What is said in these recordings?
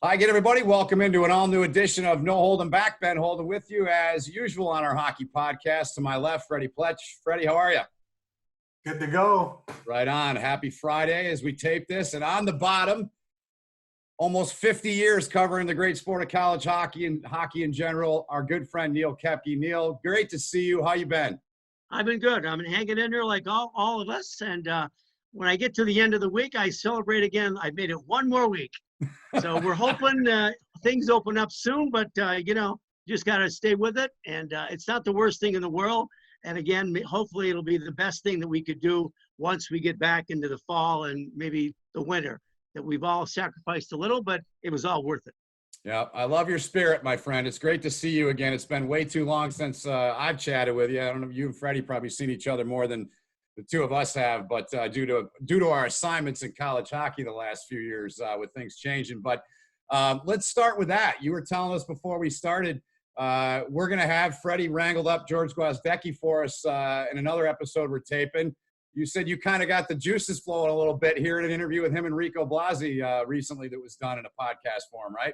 Hi again, everybody. Welcome into an all-new edition of No Holden Back. Ben Holden with you, as usual, on our hockey podcast. To my left, Fred Pletsch. Freddie, how are you? Good to go. Right on. Happy Friday as we tape this. And on the bottom, almost 50 years covering the great sport of college hockey and hockey in general, our good friend Neil Koepke. Neil, great to see you. How you been? I've been good. I've been hanging in there like all of us. And when I get to the end of the week, I celebrate again. I made it one more week. So we're hoping things open up soon, but, just got to stay with it. And it's not the worst thing in the world. And again, hopefully it'll be the best thing that we could do once we get back into the fall and maybe the winter, that we've all sacrificed a little, but it was all worth it. Yeah, I love your spirit, my friend. It's great to see you again. It's been way too long since I've chatted with you. I don't know, you and Freddie probably seen each other more than the two of us have, but due to our assignments in college hockey the last few years with things changing. But let's start with that. You were telling us before we started, we're going to have Freddie wrangled up George Gwozdecky for us in another episode we're taping. You said you kind of got the juices flowing a little bit here in an interview with him and Rico Blasi recently that was done in a podcast form, right?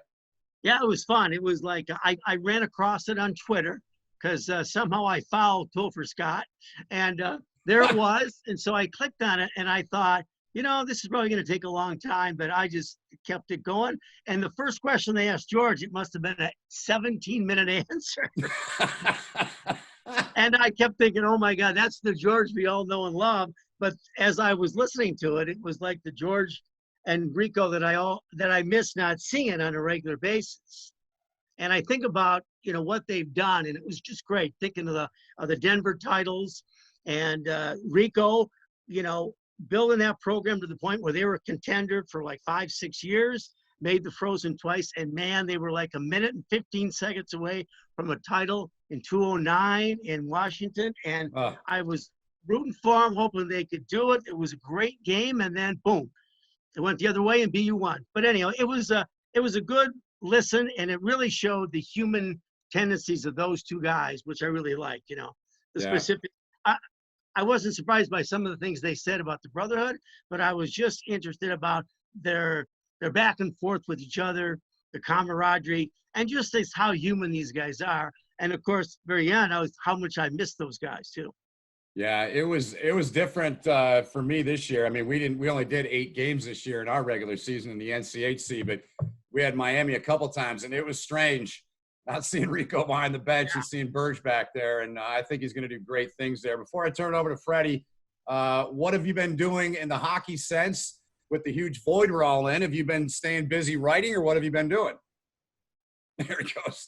Yeah, it was fun. It was like I ran across it on Twitter because somehow I followed Topher Scott, and there it was. And so I clicked on it, and I thought, this is probably going to take a long time, but I just kept it going. And the first question they asked George, it must have been a 17-minute answer. And I kept thinking, oh, my God, that's the George we all know and love. But as I was listening to it, it was like the George and Rico that I miss not seeing on a regular basis. And I think about, what they've done, and it was just great thinking of the Denver titles and Rico, building that program to the point where they were a contender for like 5-6 years, made the Frozen twice, and man, they were like a minute and 15 seconds away from a title in 2009 in Washington. And I was rooting for them, hoping they could do it. It was a great game, and then boom, it went the other way and BU won. But anyhow, it was a good listen, and it really showed the human tendencies of those two guys, which I really liked. Specific. I wasn't surprised by some of the things they said about the brotherhood, but I was just interested about their back and forth with each other, the camaraderie, and just how human these guys are. And of course, very end, how much I missed those guys too. Yeah, it was different for me this year. I mean, we only did 8 games this year in our regular season in the NCHC, but we had Miami a couple times, and it was strange not seeing Rico behind the bench and seeing Burge back there. And I think he's going to do great things there. Before I turn it over to Freddie, what have you been doing in the hockey sense with the huge void we're all in? Have you been staying busy writing, or what have you been doing? There he goes.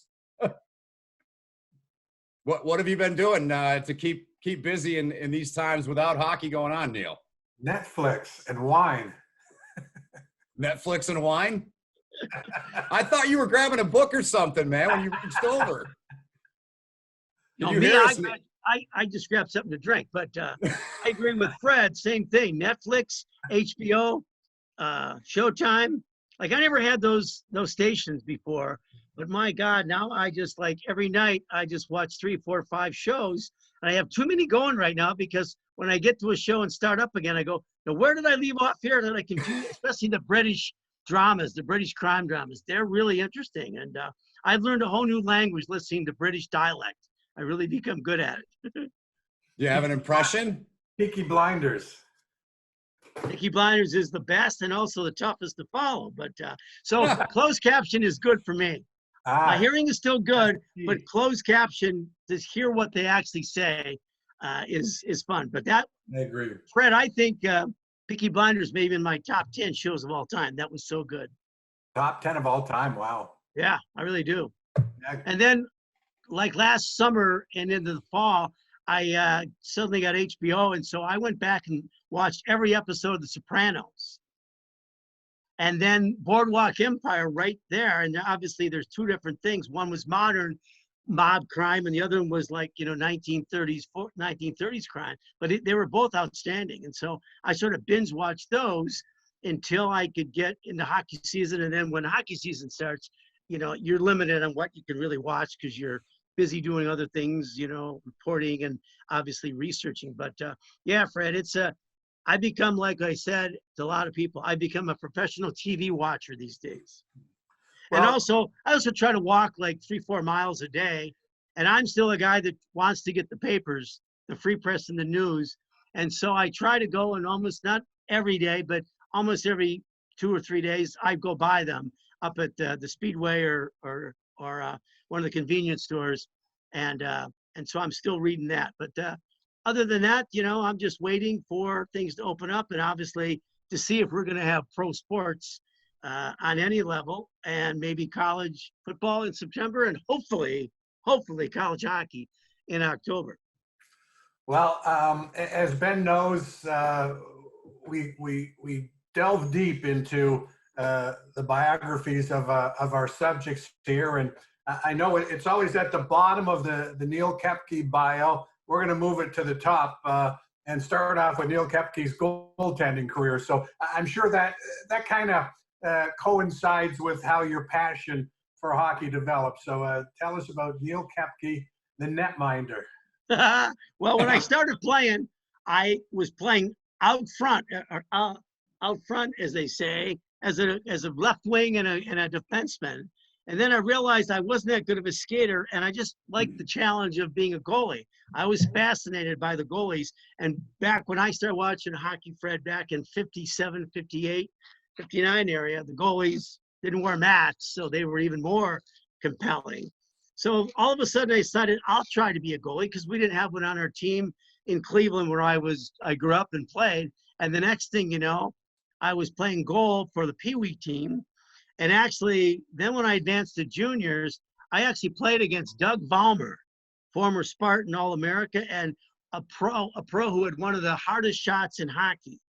What have you been doing to keep busy in these times without hockey going on, Neil? Netflix and wine. Netflix and wine? I thought you were grabbing a book or something, man, when you reached over. I just grabbed something to drink, but I agree with Fred. Same thing. Netflix, HBO, Showtime. Like, I never had those stations before, but my God, now I just every night I just watch 3, 4, 5 shows. And I have too many going right now because when I get to a show and start up again, I go, now where did I leave off here that I can do, especially the British dramas, the British crime dramas. They're really interesting. And I've learned a whole new language listening to British dialect. I really become good at it. You have an impression? Peaky Blinders. Peaky Blinders is the best and also the toughest to follow. But so closed caption is good for me. My hearing is still good, but closed caption, to hear what they actually say is fun. But I agree. Fred, I think Peaky Blinders may be in my top 10 shows of all time. That was so good. Top 10 of all time. Wow. Yeah, I really do. Yeah. And then, like last summer and into the fall, I suddenly got HBO. And so I went back and watched every episode of The Sopranos. And then Boardwalk Empire right there. And obviously there's 2 different things. One was modern mob crime, and the other one was 1930s crime. But they were both outstanding. And so I sort of binge watched those until I could get into hockey season. And then when hockey season starts, you're limited on what you can really watch because you're busy doing other things, reporting and obviously researching. But yeah, Fred, I become, like I said to a lot of people, I become a professional TV watcher these days. And Well, also, I also try to walk like 3-4 miles a day. And I'm still a guy that wants to get the papers, the free press and the news. And so I try to go, and almost not every day, but almost every 2 or 3 days, I go by them up at the Speedway or one of the convenience stores. And so I'm still reading that. But other than that, I'm just waiting for things to open up, and obviously to see if we're going to have pro sports on any level, and maybe college football in September, and hopefully college hockey in October. well, as Ben knows, we delve deep into the biographies of our subjects here, and I know it's always at the bottom of the Neil Koepke bio. We're going to move it to the top and start off with Neil Koepke's goaltending career. So I'm sure that kind of coincides with how your passion for hockey developed. So tell us about Neil Koepke, the netminder. Well, when I started playing, I was playing out front, as they say, as a left wing and a defenseman. And then I realized I wasn't that good of a skater, and I just liked the challenge of being a goalie. I was fascinated by the goalies. And back when I started watching hockey, Fred, back in 57, 58, 59 area, the goalies didn't wear masks, so they were even more compelling. So all of a sudden I decided I'll try to be a goalie, because we didn't have one on our team in Cleveland where I grew up and played. And the next thing you know, I was playing goal for the Pee Wee team. And actually, then when I advanced to juniors, I actually played against Doug Valmer, former Spartan All-America, and a pro who had one of the hardest shots in hockey.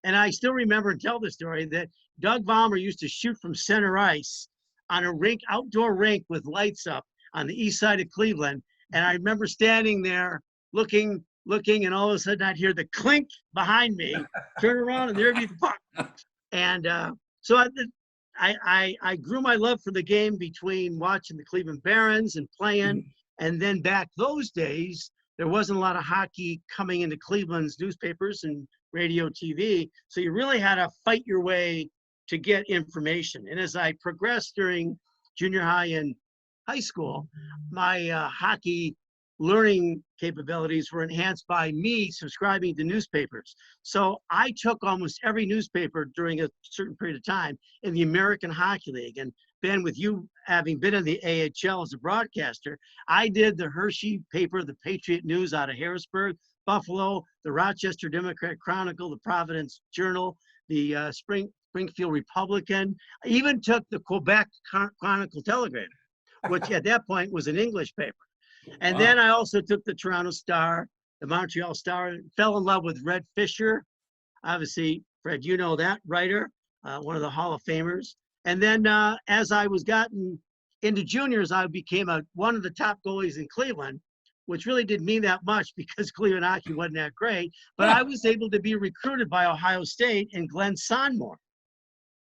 And I still remember and tell the story that Doug Valmer used to shoot from center ice on a outdoor rink with lights up on the east side of Cleveland. And I remember standing there looking, and all of a sudden I'd hear the clink behind me, turn around, and there'd be the puck. And so I grew my love for the game between watching the Cleveland Barons and playing. And then back those days, there wasn't a lot of hockey coming into Cleveland's newspapers and radio, TV. So you really had to fight your way to get information. And as I progressed during junior high and high school, my hockey learning capabilities were enhanced by me subscribing to newspapers. So I took almost every newspaper during a certain period of time in the American Hockey League. And Ben, with you having been in the AHL as a broadcaster, I did the Hershey paper, the Patriot News out of Harrisburg, Buffalo, the Rochester Democrat Chronicle, the Providence Journal, the Springfield Republican. I even took the Quebec Chronicle Telegram, which at that point was an English paper. And then I also took the Toronto Star, the Montreal Star, and fell in love with Red Fisher. Obviously, Fred, you know that writer, one of the Hall of Famers. And then as I was gotten into juniors, I became one of the top goalies in Cleveland, which really didn't mean that much because Cleveland hockey wasn't that great. But I was able to be recruited by Ohio State and Glenn Sonmore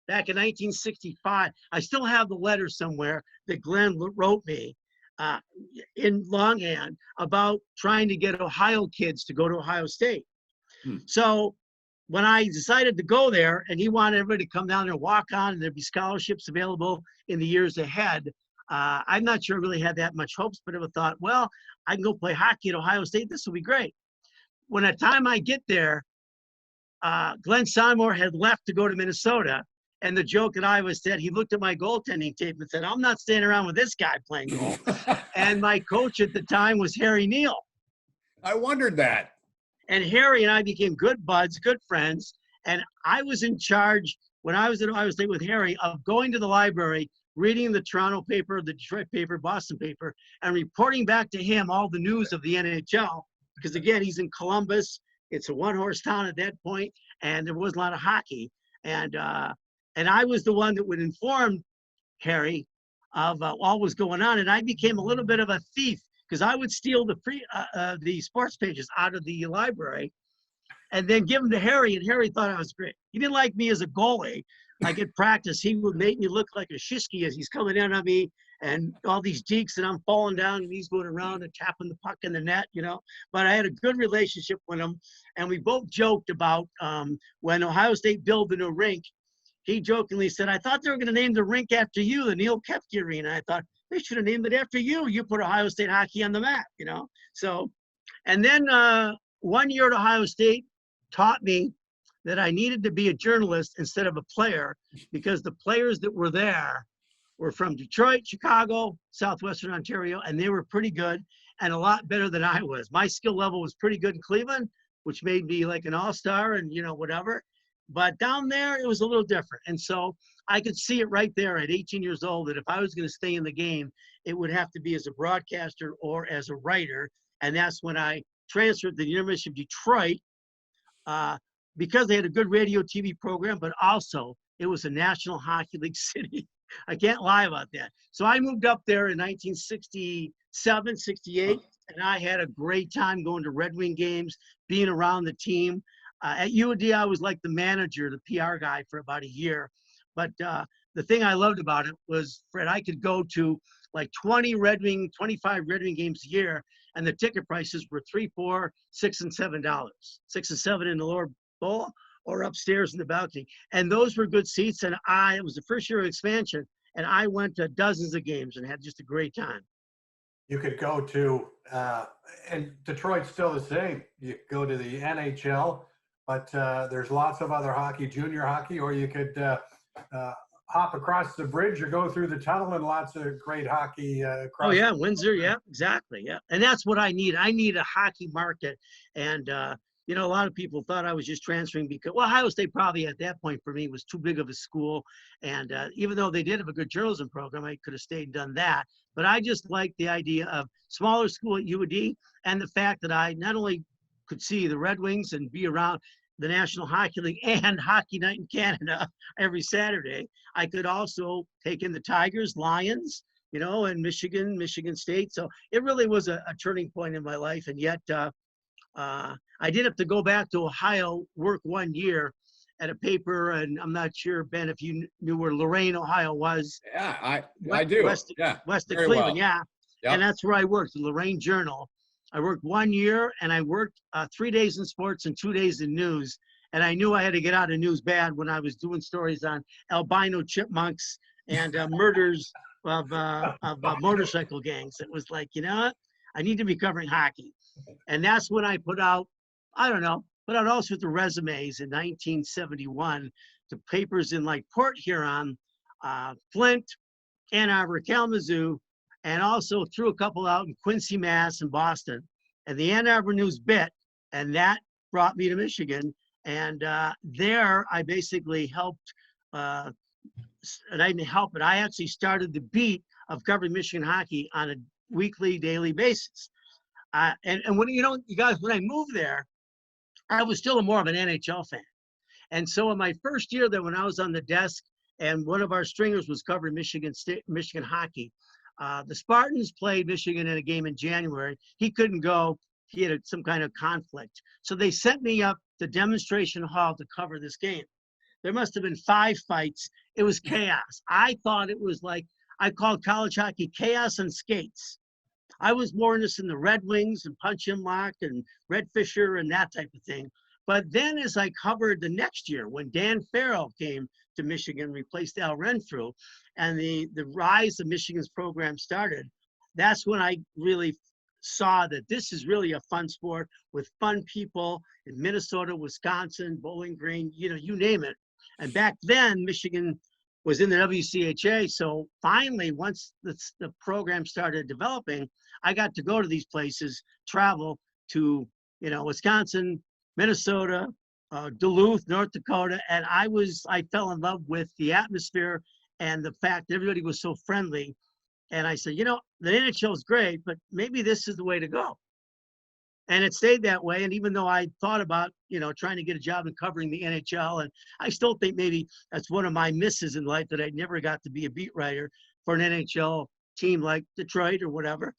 back in 1965. I still have the letter somewhere that Glenn wrote me in longhand about trying to get Ohio kids to go to Ohio State. So when I decided to go there, and he wanted everybody to come down there and walk on, and there'd be scholarships available in the years ahead, I'm not sure I really had that much hopes, but I thought, well, I can go play hockey at Ohio State. This will be great. When the time I get there, Glenn Sonmore had left to go to Minnesota. And the joke that I was said, he looked at my goaltending tape and said, I'm not staying around with this guy playing goal. And my coach at the time was Harry Neale. I wondered that. And Harry and I became good buds, good friends. And I was in charge, when I was at Ohio State with Harry, of going to the library, reading the Toronto paper, the Detroit paper, Boston paper, and reporting back to him all the news of the NHL. Because again, he's in Columbus. It's a one-horse town at that point, and there was a lot of hockey. And I was the one that would inform Harry of what was going on. And I became a little bit of a thief, because I would steal the sports pages out of the library and then give them to Harry. And Harry thought I was great. He didn't like me as a goalie. Like at practice, he would make me look like a shisky as he's coming in on me, and all these deeks, and I'm falling down, and he's going around and tapping the puck in the net, But I had a good relationship with him, and we both joked about when Ohio State built the new rink. he jokingly said, I thought they were going to name the rink after you, the Neil Koepke Arena. I thought they should have named it after you. You put Ohio State hockey on the map, you know? So, and then 1 year at Ohio State taught me that I needed to be a journalist instead of a player, because the players that were there were from Detroit, Chicago, Southwestern Ontario, and they were pretty good and a lot better than I was. My skill level was pretty good in Cleveland, which made me like an all-star and, you know, whatever. But down there, it was a little different. And so I could see it right there at 18 years old that if I was going to stay in the game, it would have to be as a broadcaster or as a writer. And that's when I transferred to the University of Detroit, because they had a good radio TV program, but also it was a National Hockey League city. I can't lie about that. So I moved up there in 1967, 68, and I had a great time going to Red Wing games, being around the team. At UAD, I was like the manager, the PR guy for about a year. But the thing I loved about it was, Fred, I could go to like 25 Red Wing games a year, and the ticket prices were $3, $4, $6, and $7. $6 and $7 in the lower bowl or upstairs in the balcony. And those were good seats. And it was the first year of expansion, and I went to dozens of games and had just a great time. You could go to, and Detroit's still the same. You could go to the NHL, but there's lots of other hockey, junior hockey, or you could hop across the bridge or go through the tunnel, and lots of great hockey. Oh yeah, Windsor, yeah, exactly, yeah. And that's what I need. I need a hockey market. And you know, a lot of people thought I was just transferring because, well, Ohio State probably at that point for me was too big of a school. And even though they did have a good journalism program, I could have stayed and done that. But I just liked the idea of smaller school at UAD, and the fact that I not only could see the Red Wings and be around the National Hockey League and Hockey Night in Canada every Saturday, I could also take in the Tigers, Lions, you know, and Michigan State. So it really was a turning point in my life. And yet I did have to go back to Ohio, work 1 year at a paper, and I'm not sure, Ben, if you knew where Lorain, Ohio was. Yeah, I do. West yeah, of very Cleveland, well. yeah. Yep. And that's where I worked, the Lorain Journal. I worked 1 year, and I worked 3 days in sports and 2 days in news. And I knew I had to get out of news bad when I was doing stories on albino chipmunks and murders of motorcycle gangs. It was like, you know what? I need to be covering hockey. And that's when I put out all sorts of resumes in 1971 to papers in like Port Huron, Flint, Ann Arbor, Kalamazoo, and also threw a couple out in Quincy, Mass, and Boston. And the Ann Arbor News bit, and that brought me to Michigan. And there I basically helped, and I didn't help, but I actually started the beat of covering Michigan hockey on a weekly, daily basis. And when, you know, you guys, when I moved there, I was still more of an NHL fan. And so in my first year there, when I was on the desk and one of our stringers was covering Michigan hockey, the Spartans played Michigan in a game in January. He couldn't go. He had some kind of conflict. So they sent me up to demonstration hall to cover this game. There must have been 5 fights. It was chaos. I thought it was like, I called college hockey chaos and skates. I was more interested in the Red Wings and Punch and Lock and Red Fisher and that type of thing. But then as I covered the next year, when Dan Farrell came to Michigan, replaced Al Renfrew, and the rise of Michigan's program started, that's when I really saw that this is really a fun sport with fun people in Minnesota, Wisconsin, Bowling Green, you know, you name it. And back then, Michigan was in the WCHA. So finally, once the program started developing, I got to go to these places, travel to, you know, Wisconsin, Minnesota, Duluth, North Dakota. And I fell in love with the atmosphere and the fact that everybody was so friendly. And I said, you know, the NHL is great, but maybe this is the way to go. And it stayed that way. And even though I thought about, you know, trying to get a job in covering the NHL, and I still think maybe that's one of my misses in life, that I never got to be a beat writer for an NHL team like Detroit or whatever.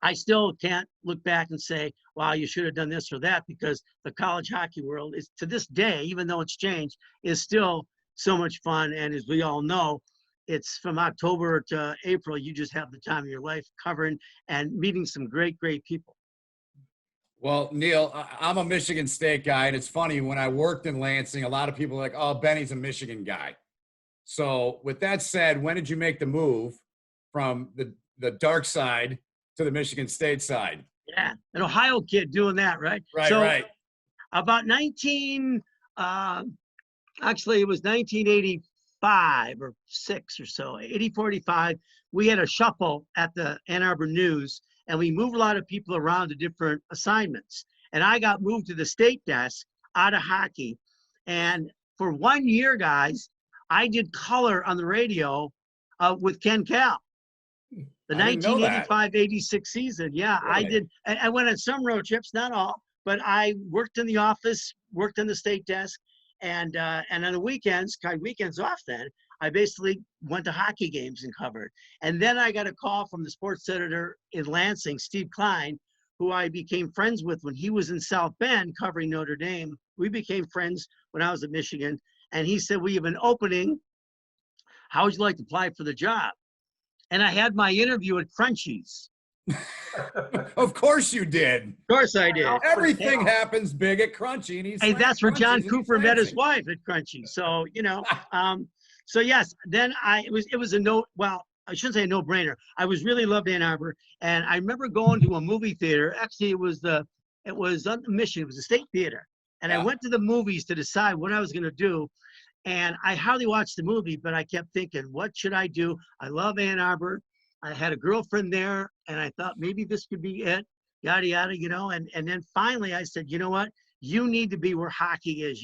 I still can't look back and say, wow, you should have done this or that, because the college hockey world is, to this day, even though it's changed, is still so much fun. And as we all know, it's from October to April, you just have the time of your life covering and meeting some great, great people. Well, Neil, I'm a Michigan State guy, and it's funny when I worked in Lansing, a lot of people are like, "Oh, Benny's a Michigan guy." So, with that said, when did you make the move from the dark side to the Michigan State side? Yeah, an Ohio kid doing that, right? Right, So right. about 19, actually it was 1985 or 6 or so, 80-45. We had a shuffle at the Ann Arbor News, and we moved a lot of people around to different assignments. And I got moved to the state desk out of hockey. And for 1 year, guys, I did color on the radio with Ken Cal. The I didn't know that. 1985-86 season. Yeah, I Really? did. I went on some road trips, not all, but I worked in the office, worked in the state desk, and on the weekends, kind of weekends off then, I basically went to hockey games and covered. And then I got a call from the sports editor in Lansing, Steve Klein, who I became friends with when he was in South Bend covering Notre Dame. We became friends when I was at Michigan. And he said, "We have an opening. How would you like to apply for the job?" And I had my interview at Crunchies. Of course you did. Of course I did. Everything happens big at Crunchy, and he's Hey, that's where John Crunchies in Cooper East met his Lansing. wife at Crunchy. So, so yes, then it was a no, well, I shouldn't say a no-brainer. I was really loved Ann Arbor, and I remember going to a movie theater. Actually, it was on the Mission. It was a state theater. And I Yeah. went to the movies to decide what I was going to do. And I hardly watched the movie, but I kept thinking, what should I do? I love Ann Arbor. I had a girlfriend there, and I thought maybe this could be it, yada, yada, and then finally I said, you know what? You need to be where hockey is.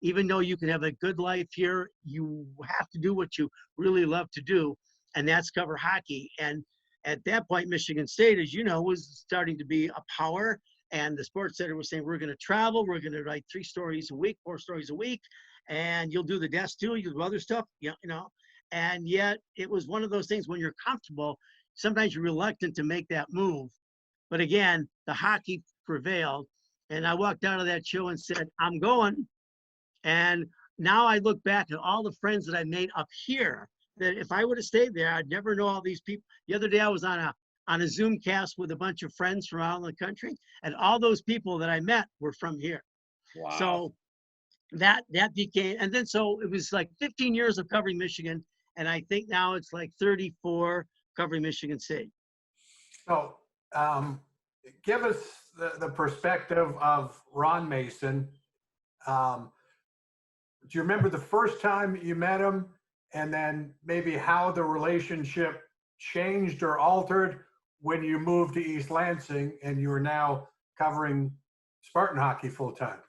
Even though you can have a good life here, you have to do what you really love to do, and that's cover hockey. And at that point, Michigan State, as you know, was starting to be a power, and the sports center was saying, we're going to travel, we're going to write 3 stories a week, 4 stories a week, and you'll do the desk too, you'll do other stuff, and yet it was one of those things when you're comfortable, sometimes you're reluctant to make that move. But again, the hockey prevailed. And I walked out of that show and said, I'm going. And now I look back at all the friends that I made up here, that if I would have stayed there, I'd never know all these people. The other day I was on a Zoom cast with a bunch of friends from around the country, and all those people that I met were from here. Wow. So that became, and then so it was like 15 years of covering Michigan. And I think now it's like 34 covering Michigan State. So give us the perspective of Ron Mason. Do you remember the first time you met him, and then maybe how the relationship changed or altered when you moved to East Lansing and you are now covering Spartan hockey full time?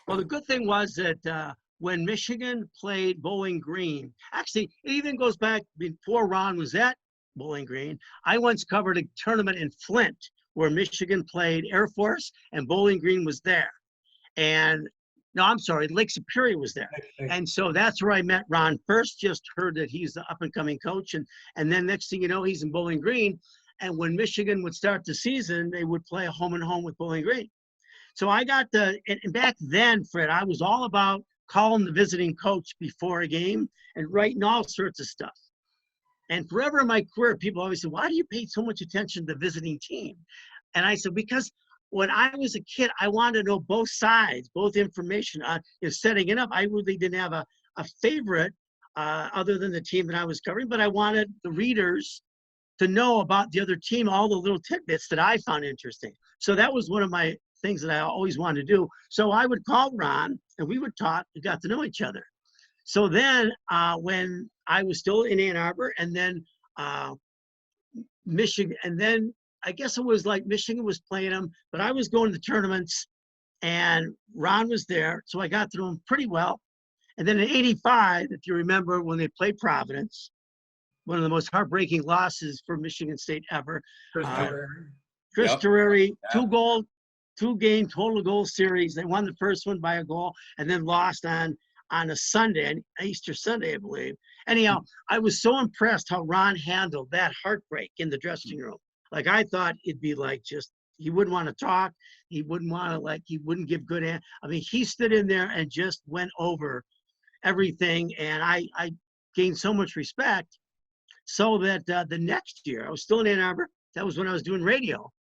Well, the good thing was that when Michigan played Bowling Green, actually, it even goes back before Ron was at Bowling Green. I once covered a tournament in Flint where Michigan played Air Force and Bowling Green was there. And no, I'm sorry, Lake Superior was there. And so that's where I met Ron first, just heard that he's the up and coming coach. And then next thing you know, he's in Bowling Green. And when Michigan would start the season, they would play a home and home with Bowling Green. So I got and back then, Fred, I was all about calling the visiting coach before a game and writing all sorts of stuff. And forever in my career, people always said, why do you pay so much attention to the visiting team? And I said, because when I was a kid, I wanted to know both sides, both information. Setting it up, I really didn't have a favorite other than the team that I was covering, but I wanted the readers to know about the other team, all the little tidbits that I found interesting. So that was one of my things that I always wanted to do. So I would call Ron and we would talk, we got to know each other. So then when I was still in Ann Arbor and then Michigan, and then I guess it was like Michigan was playing them, but I was going to the tournaments and Ron was there. So I got to know him pretty well. And then in '85, if you remember when they played Providence, one of the most heartbreaking losses for Michigan State ever. Chris Terreri, 2-game total goal series. They won the first one by a goal and then lost on a Sunday, Easter Sunday, I believe. Anyhow, I was so impressed how Ron handled that heartbreak in the dressing room. Like I thought it'd be like just, he wouldn't want to talk. He wouldn't want to he wouldn't give good answers. I mean, he stood in there and just went over everything. And I gained so much respect so that the next year, I was still in Ann Arbor. That was when I was doing radio.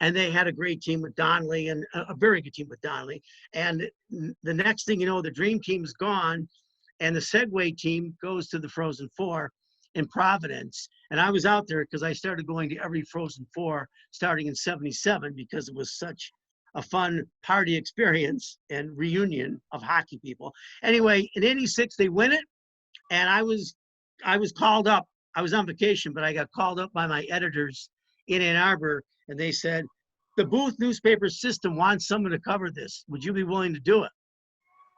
and they had a great team with Donnelly and a very good team with Donnelly. And the next thing you know, the dream team's gone, and the Segway team goes to the Frozen Four in Providence. And I was out there because I started going to every Frozen Four starting in '77 because it was such a fun party experience and reunion of hockey people. Anyway, in '86 they win it, and I was called up. I was on vacation, but I got called up by my editors in Ann Arbor, and they said, the Booth newspaper system wants someone to cover this. Would you be willing to do it?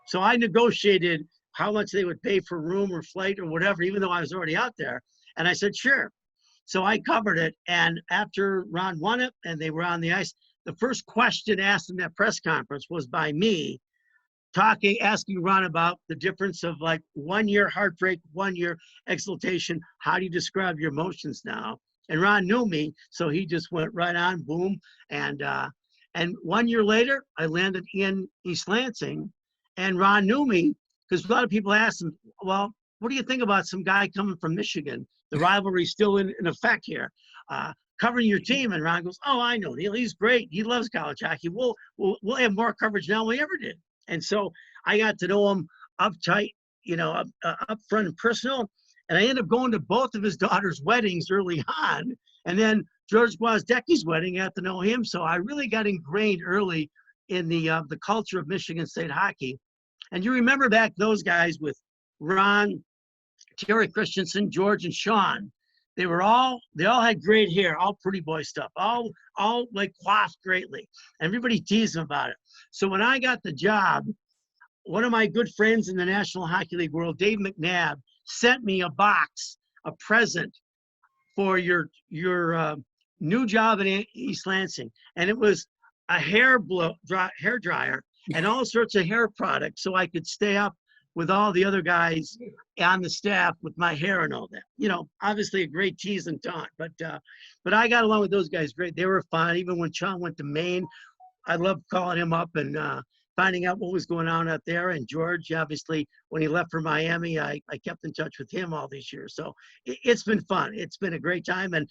So I negotiated how much they would pay for room or flight or whatever, even though I was already out there. And I said, sure. So I covered it. And after Ron won it and they were on the ice, the first question asked in that press conference was by me, asking Ron about the difference of like 1 year heartbreak, 1 year exultation. How do you describe your emotions now? And Ron knew me, so he just went right on, boom. And 1 year later, I landed in East Lansing, and Ron knew me because a lot of people asked him, well, what do you think about some guy coming from Michigan? The rivalry's still in effect here. Covering your team, and Ron goes, "Oh, I know Neil. He's great. He loves college hockey. We'll have more coverage now than we ever did." And so I got to know him uptight, up front and personal. And I ended up going to both of his daughters' weddings early on, and then George Gwozdecki's wedding. I got to know him, so I really got ingrained early in the culture of Michigan State hockey. And you remember back those guys with Ron, Terry Christensen, George, and Sean. They all had great hair, all pretty boy stuff, all like coiffed greatly. Everybody teased them about it. So when I got the job, one of my good friends in the National Hockey League world, Dave McNabb, sent me a box, a present for your new job in East Lansing, and it was a hair dryer and all sorts of hair products, so I could stay up with all the other guys on the staff with my hair and all that. Obviously a great tease and taunt, but I got along with those guys great. They were fun. Even when Sean went to Maine, I loved calling him up and finding out what was going on out there. And George, obviously, when he left for Miami, I kept in touch with him all these years. So it's been fun. It's been a great time. And,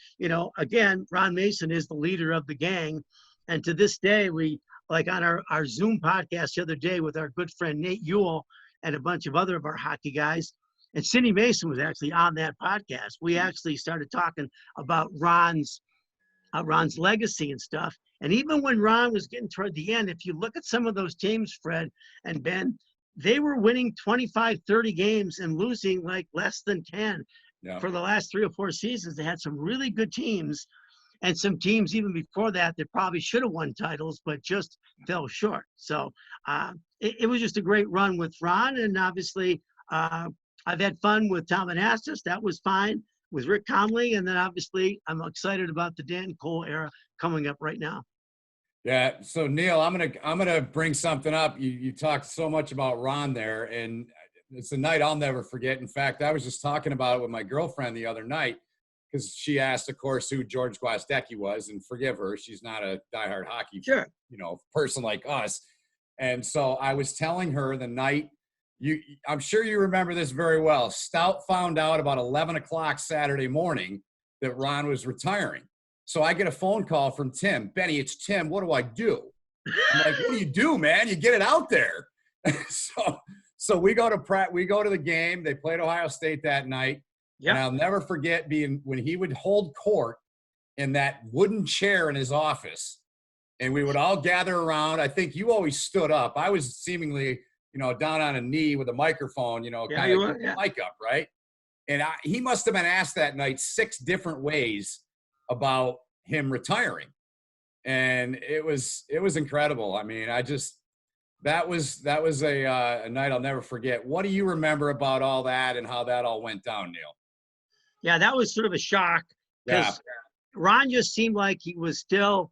again, Ron Mason is the leader of the gang. And to this day, we, like on our Zoom podcast the other day with our good friend Nate Ewell and a bunch of other of our hockey guys, and Cindy Mason was actually on that podcast. We actually started talking about Ron's legacy and stuff. And even when Ron was getting toward the end, if you look at some of those teams, Fred and Ben, they were winning 25, 30 games and losing like less than 10 for the last 3 or 4 seasons. They had some really good teams, and some teams even before that probably should have won titles, but just fell short. So it was just a great run with Ron. And obviously I've had fun with Tom Anastas. That was fine. With Rick Conley, and then obviously I'm excited about the Dan Cole era coming up right now. Yeah. So Neil, I'm gonna bring something up. You talked so much about Ron there, and it's a night I'll never forget. In fact, I was just talking about it with my girlfriend the other night because she asked, of course, who George Gwozdecki was, and forgive her, she's not a diehard hockey person like us. And so I was telling her the night. I'm sure you remember this very well. Stout found out about 11 o'clock Saturday morning that Ron was retiring. So I get a phone call from Tim. Benny, it's Tim. What do I do? I'm like, what do you do, man? You get it out there. So we go to the game. They played Ohio State that night. Yep. And I'll never forget when he would hold court in that wooden chair in his office. And we would all gather around. I think you always stood up. I was seemingly down on a knee with a microphone, kind of mic up, right? And he must have been asked that night 6 different ways about him retiring. And it was incredible. I mean, that was a night I'll never forget. What do you remember about all that and how that all went down, Neil? Yeah, that was sort of a shock because Ron just seemed like he was still,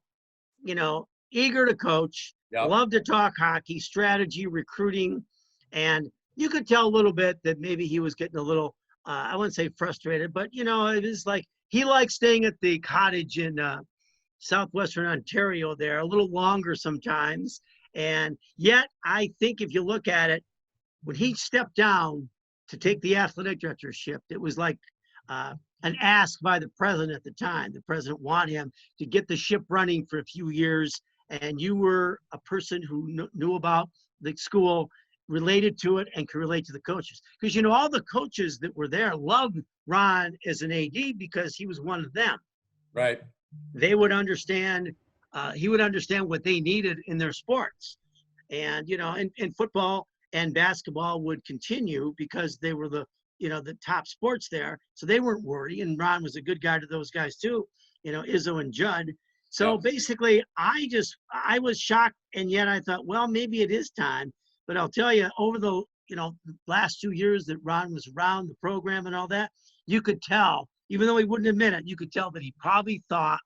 eager to coach. Yep. Love to talk hockey, strategy, recruiting, and you could tell a little bit that maybe he was getting a little, I wouldn't say frustrated, but, it is like he likes staying at the cottage in southwestern Ontario there a little longer sometimes. And yet, I think if you look at it, when he stepped down to take the athletic directorship, it was like an ask by the president at the time. The president wanted him to get the ship running for a few years, and you were a person who knew about the school, related to it, and could relate to the coaches. Because, you know, all the coaches that were there loved Ron as an AD because he was one of them. Right. They would understand, he would understand what they needed in their sports. And, you know, and football and basketball would continue because they were the, you know, the top sports there. So they weren't worried. And Ron was a good guy to those guys too, you know, Izzo and Judd. So basically I was shocked. And yet I thought, well, maybe it is time. But I'll tell you, over the, you know, last 2 years that Ron was around the program and all that, you could tell, even though he wouldn't admit it, you could tell that he probably thought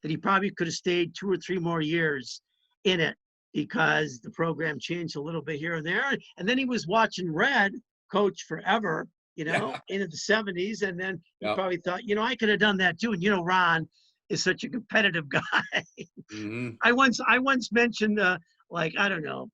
that he probably could have stayed 2 or 3 more years in it, because the program changed a little bit here and there. And then he was watching Red coach forever, you know, into the 70s. And then he probably thought, you know, I could have done that too. And, you know, Ron is such a competitive guy. I once mentioned, like, I don't know,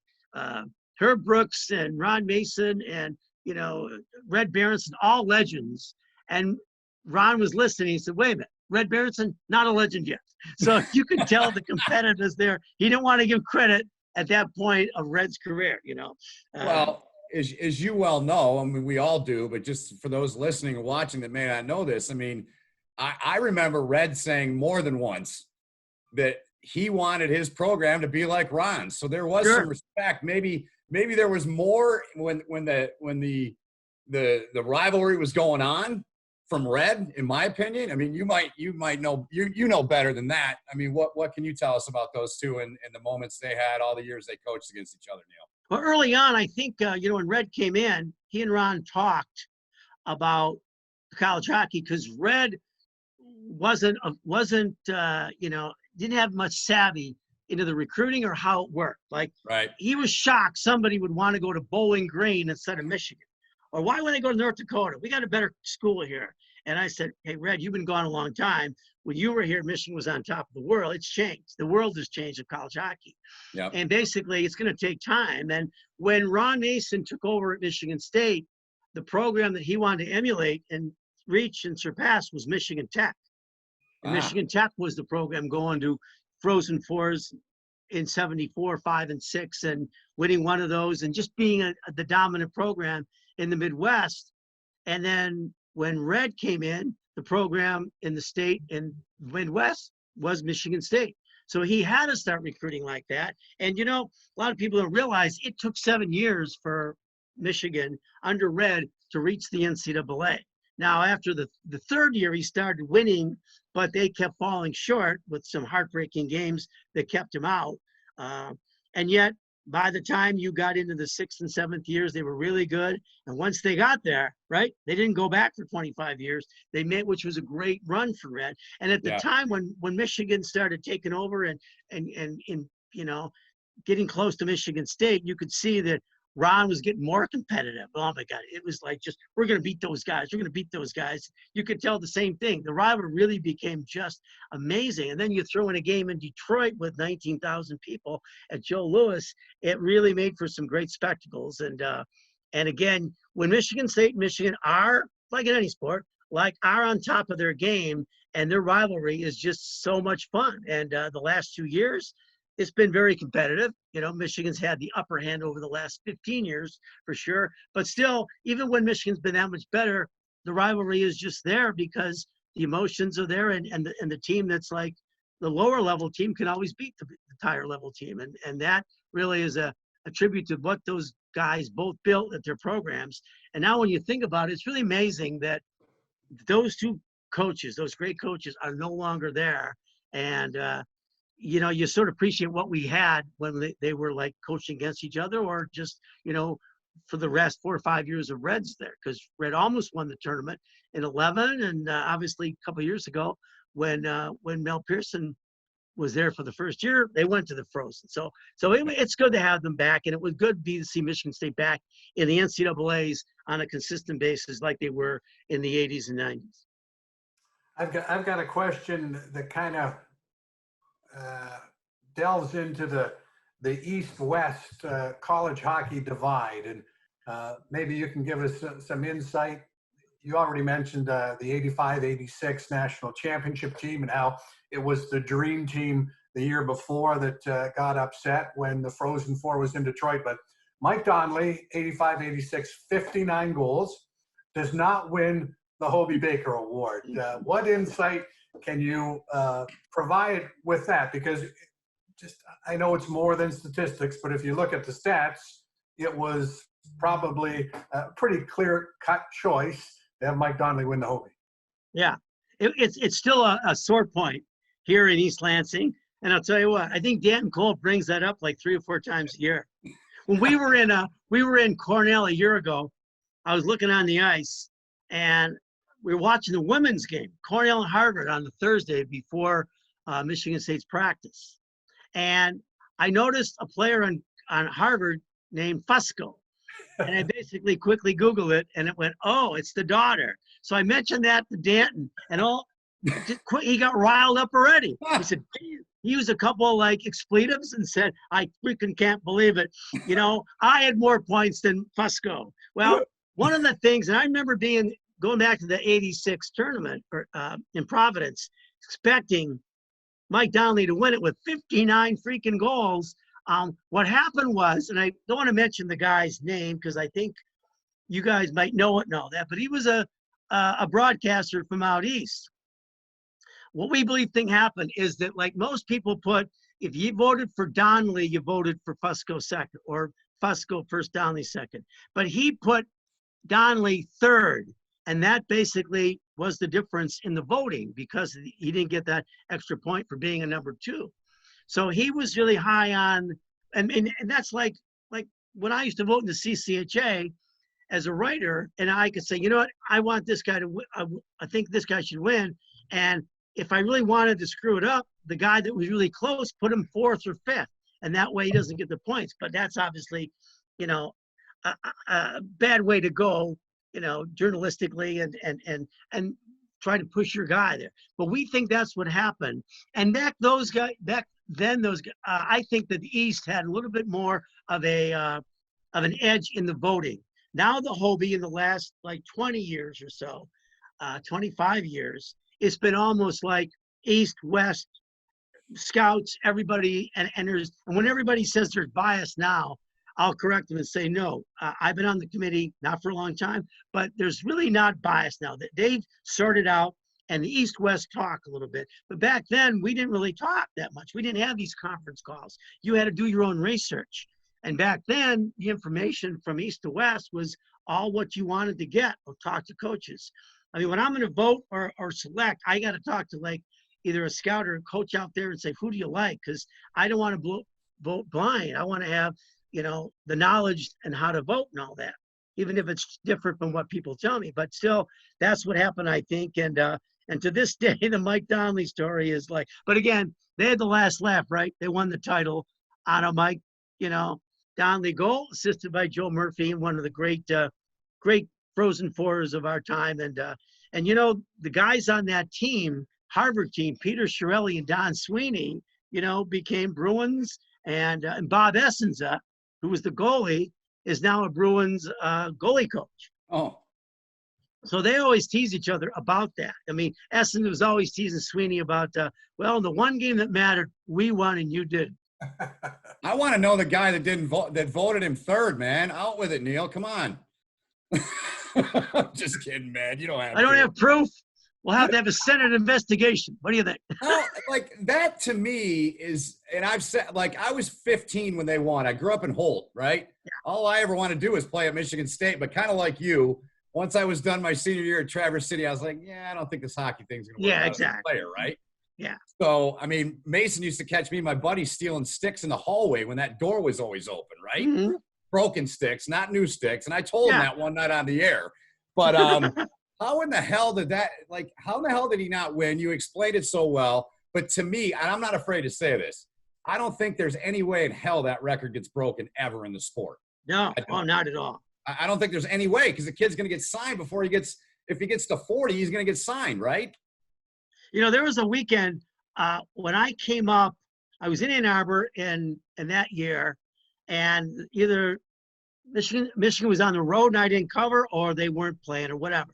Herb Brooks and Ron Mason and, you know, Red Berenson, all legends. And Ron was listening. He said, wait a minute, Red Berenson, not a legend yet. So you could tell the competitiveness there. He didn't want to give credit at that point of Red's career, you know. Well, as you well know, I mean, we all do, but just for those listening and watching that may not know this, I mean, I remember Red saying more than once that he wanted his program to be like Ron's. So there was some respect. Maybe there was more when the rivalry was going on from Red, in my opinion. I mean, you might know, you know better than that. I mean, what can you tell us about those two and the moments they had, all the years they coached against each other, Neil? Well, early on, I think, you know, when Red came in, he and Ron talked about college hockey, because Red wasn't you know, didn't have much savvy into the recruiting or how it worked. Like, he was shocked somebody would want to go to Bowling Green instead of Michigan. Or why would they go to North Dakota? We got a better school here. And I said, hey, Red, you've been gone a long time. When you were here, Michigan was on top of the world. It's changed. The world has changed in college hockey. And basically, it's going to take time. And when Ron Mason took over at Michigan State, the program that he wanted to emulate and reach and surpass was Michigan Tech. And Michigan Tech was the program going to Frozen Fours in 74, 5, and 6, and winning one of those and just being the dominant program in the Midwest. And then when Red came in, the program in the state in Midwest was Michigan State. So he had to start recruiting like that. And, you know, a lot of people don't realize it took 7 years for Michigan under Red to reach the NCAA. Now, after the third year, he started winning, but they kept falling short with some heartbreaking games that kept him out. And yet, by the time you got into the 6th and 7th years, they were really good. And once they got there, right, they didn't go back for 25 years. They made, which was a great run for Red. And at the time when Michigan started taking over and you know, getting close to Michigan State, you could see that Ron was getting more competitive. Oh my God, it was like, just, we're going to beat those guys. We're going to beat those guys. You could tell the same thing. The rivalry really became just amazing. And then you throw in a game in Detroit with 19,000 people at Joe Louis. It really made for some great spectacles. And again, when Michigan State and Michigan are, like in any sport, are on top of their game, and their rivalry is just so much fun. And the last 2 years, it's been very competitive. You know, Michigan's had the upper hand over the last 15 years for sure. But still, even when Michigan's been that much better, the rivalry is just there because the emotions are there, and the team that's like the lower level team can always beat the higher level team. And that really is a tribute to what those guys both built at their programs. And now when you think about it, it's really amazing that those two coaches, those great coaches, are no longer there. And, you know, you sort of appreciate what we had when they were like coaching against each other, or just, you know, for the rest 4 or 5 years of Reds there, because Red almost won the tournament in 11. And obviously a couple of years ago when Mel Pearson was there for the first year, they went to the Frozen. So it's good to have them back. And it was good to see Michigan State back in the NCAAs on a consistent basis like they were in the 80s and 90s. I've got a question that kind of delves into the East-West college hockey divide, and maybe you can give us some insight. you already mentioned the 85-86 national championship team and how it was the dream team the year before that got upset when the Frozen Four was in Detroit. But Mike Donnelly, 85-86, 59 goals, does not win the Hobey Baker Award. What insight can you provide with that? Because I know it's more than statistics, but if you look at the stats, it was probably a pretty clear-cut choice to have Mike Donnelly win the Hobey. Yeah, it's still a sore point here in East Lansing. And I'll tell you what, I think Danton Cole brings that up like 3 or 4 times a year. When we were in Cornell a year ago, I was looking on the ice and we were watching the women's game, Cornell and Harvard, on the Thursday before Michigan State's practice. And I noticed a player on Harvard named Fusco. And I basically quickly Googled it and it went, oh, it's the daughter. So I mentioned that to Danton and he got riled up already. He said, he used a couple of like expletives and said, I freaking can't believe it. You know, I had more points than Fusco. Well, one of the things, and I remember going back to the 86 tournament in Providence, expecting Mike Donnelly to win it with 59 freaking goals. What happened was, and I don't want to mention the guy's name because I think you guys might know that, but he was a broadcaster from out east. What we believe happened is that, like most people put, if you voted for Donnelly, you voted for Fusco second, or Fusco first, Donnelly second. But he put Donnelly third, and that basically was the difference in the voting because he didn't get that extra point for being a number 2. So he was really high on, and that's like when I used to vote in the CCHA as a writer, and I could say, you know what, I want this guy to win. I think this guy should win. And if I really wanted to screw it up, the guy that was really close, put him 4th or 5th, and that way he doesn't get the points. But that's obviously, you know, a bad way to go, you know, journalistically and try to push your guy there. But we think that's what happened. And I think that the East had a little bit more of an edge in the voting. Now the Hobey in the last like 20 years or so, 25 years, it's been almost like East, West, scouts, everybody, and when everybody says there's bias now, I'll correct them and say, no, I've been on the committee, not for a long time, but there's really not bias now. That they've sorted out, and the East-West talk a little bit. But back then, we didn't really talk that much. We didn't have these conference calls. You had to do your own research. And back then, the information from East to West was all what you wanted to get or talk to coaches. I mean, when I'm going to vote or select, I got to talk to like either a scout or a coach out there and say, who do you like? Because I don't want to vote blind. I want to have, you know, the knowledge and how to vote and all that, even if it's different from what people tell me. But still, that's what happened, I think. And to this day, the Mike Donnelly story is like, but again, they had the last laugh, right? They won the title on a Mike, you know, Donnelly goal, assisted by Joe Murphy, and one of the great Frozen Fours of our time. And you know, the guys on that team, Harvard team, Peter Chiarelli and Don Sweeney, you know, became Bruins, and Bob Essenza, who was the goalie, is now a Bruins goalie coach. Oh. So they always tease each other about that. I mean, Essenza was always teasing Sweeney about, well, the one game that mattered, we won and you didn't. I want to know the guy that didn't vote, that voted him third, man. Out with it, Neil. Come on. Just kidding, man. You don't have I don't have proof. We'll have to have a Senate investigation. What do you think? Well, like that to me is, and I've said, like, I was 15 when they won. I grew up in Holt, right? Yeah. All I ever want to do is play at Michigan State, but kind of like you, once I was done my senior year at Traverse City, I was like, yeah, I don't think this hockey thing's going to work out as a player, right? Yeah. So, I mean, Mason used to catch me and my buddy stealing sticks in the hallway when that door was always open, right? Mm-hmm. Broken sticks, not new sticks. And I told him that one night on the air. But how in the hell did that, like, how in the hell did he not win? You explained it so well. But to me, and I'm not afraid to say this, I don't think there's any way in hell that record gets broken ever in the sport. No, not at all. I don't think there's any way, because the kid's going to get signed before he gets, if he gets to 40, he's going to get signed, right? You know, there was a weekend when I came up, I was in Ann Arbor in that year, and either Michigan was on the road and I didn't cover, or they weren't playing or whatever.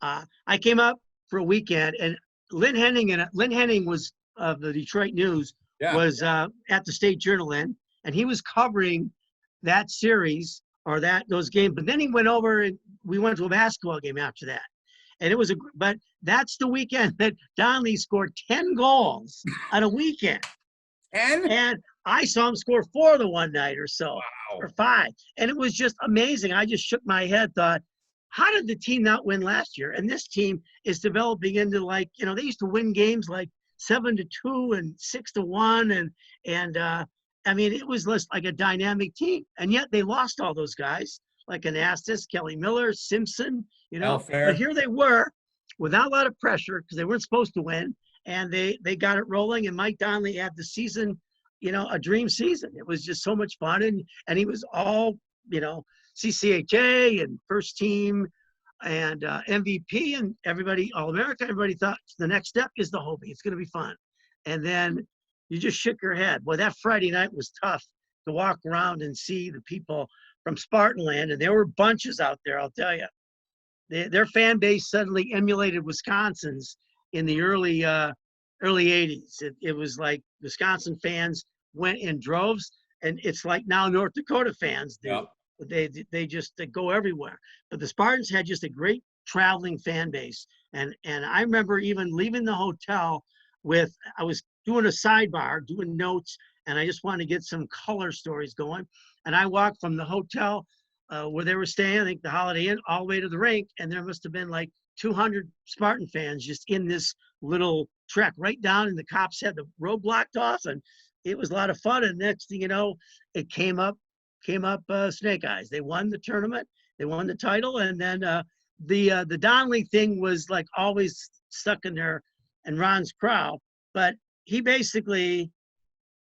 I came up for a weekend, and Lynn Henning was of the Detroit News, Yeah. was at the State Journal and he was covering that series or those games. But then he went over and we went to a basketball game after that. And it was but that's the weekend that Donnelly scored 10 goals on a weekend. And I saw him score 4 the one night or so, or 5. And it was just amazing. I just shook my head, thought, how did the team not win last year? And this team is developing into, like, you know, they used to win games like 7-2 and 6-1. And I mean, it was just like a dynamic team. And yet they lost all those guys, like Anastas, Kelly Miller, Simpson, you know. But here they were without a lot of pressure because they weren't supposed to win. And they got it rolling. And Mike Donnelly had the season, you know, a dream season. It was just so much fun. And he was all, you know, CCHA and first team and MVP and everybody, All-America. Everybody thought the next step is the Hobie. It's going to be fun. And then you just shook your head. Well, that Friday night was tough to walk around and see the people from Spartan land. And there were bunches out there, I'll tell you. Their fan base suddenly emulated Wisconsin's in the early 80s. It was like Wisconsin fans went in droves, and it's like now North Dakota fans do. Yep. They go everywhere. But the Spartans had just a great traveling fan base. And I remember even leaving the hotel I was doing a sidebar, doing notes, and I just wanted to get some color stories going. And I walked from the hotel where they were staying, I think the Holiday Inn, all the way to the rink. And there must have been like 200 Spartan fans just in this little trek right down. And the cops had the road blocked off, and it was a lot of fun. And next thing you know, it came up Snake Eyes. They won the tournament. They won the title. And then the Donnelly thing was like always stuck in there and Ron's crow. But he basically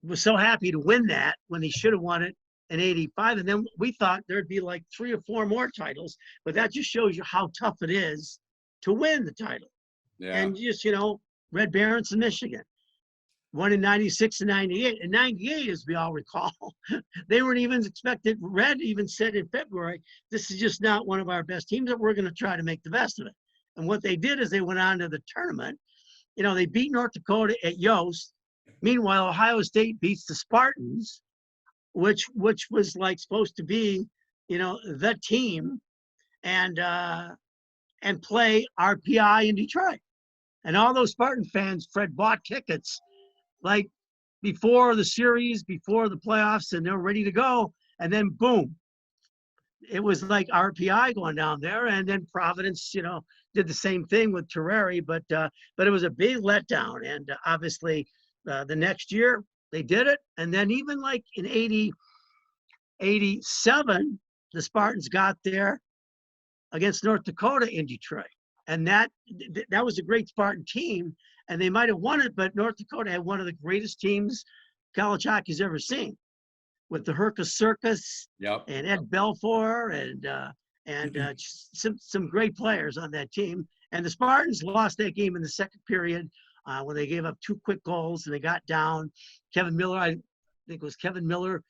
was so happy to win that when he should have won it in 85. And then we thought there'd be like 3 or 4 more titles. But that just shows you how tough it is to win the title. Yeah. And just, you know, Red Barons in Michigan. Won in 96 and 98. In 98, as we all recall, they weren't even expected. Red even said in February, this is just not one of our best teams, but we're going to try to make the best of it. And what they did is they went on to the tournament. You know, they beat North Dakota at Yost. Meanwhile, Ohio State beats the Spartans, which was like supposed to be, you know, the team, and play RPI in Detroit. And all those Spartan fans, Fred, bought tickets like before the series, before the playoffs, and they were ready to go. And then boom, it was like RPI going down there. And then Providence, you know, did the same thing with Terrari, but it was a big letdown. And obviously the next year they did it. And then even like in 87, the Spartans got there against North Dakota in Detroit. And that was a great Spartan team, and they might have won it, but North Dakota had one of the greatest teams college hockey's ever seen, with the Herka Circus and Ed Belfour and some great players on that team. And the Spartans lost that game in the second period when they gave up 2 quick goals and they got down. Kevin Miller, I think it was Kevin Miller.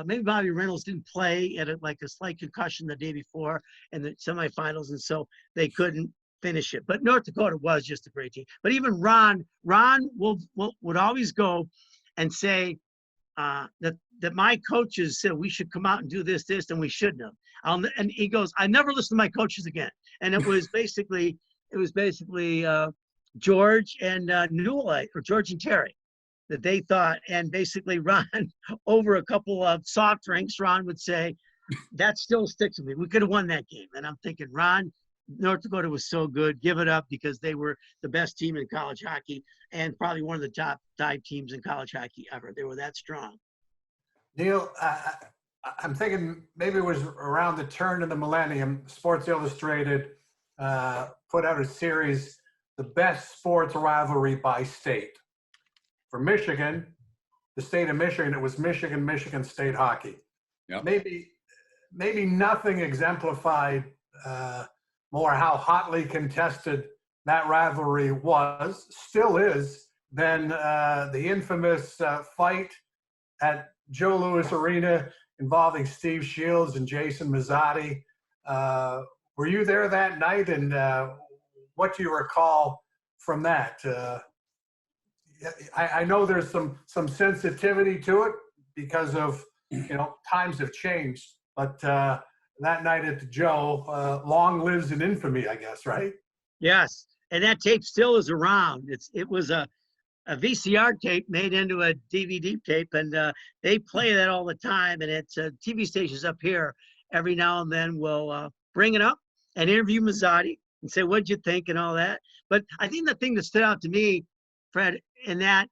Maybe Bobby Reynolds didn't play at like a slight concussion the day before in the semifinals, and so they couldn't finish it. But North Dakota was just a great team. But even Ron would always go and say that my coaches said we should come out and do this, and we shouldn't have. And he goes, I never listen to my coaches again. And it was basically George and Newell, or George and Terry, that they thought. And basically Ron, over a couple of soft drinks, Ron would say, that still sticks with me. We could have won that game. And I'm thinking, Ron, North Dakota was so good. Give it up, because they were the best team in college hockey and probably one of the top 5 teams in college hockey ever. They were that strong. Neil, I'm thinking maybe it was around the turn of the millennium, Sports Illustrated put out a series, The Best Sports Rivalry by State. For Michigan, the state of Michigan, it was Michigan State hockey. Yep. Maybe nothing exemplified more how hotly contested that rivalry still is, than the infamous fight at Joe Louis Arena involving Steve Shields and Jason Mazzotti, Were you there that night, and what do you recall from that? I know there's some sensitivity to it because of, times have changed, but that night at the Joe, long lives in infamy, I guess, right? Yes, and that tape still is around. It was a VCR tape made into a DVD tape, and they play that all the time. And it's TV stations up here every now and then will bring it up and interview Mazzotti and say, "What'd you think?" and all that. But I think the thing that stood out to me, Fred, in that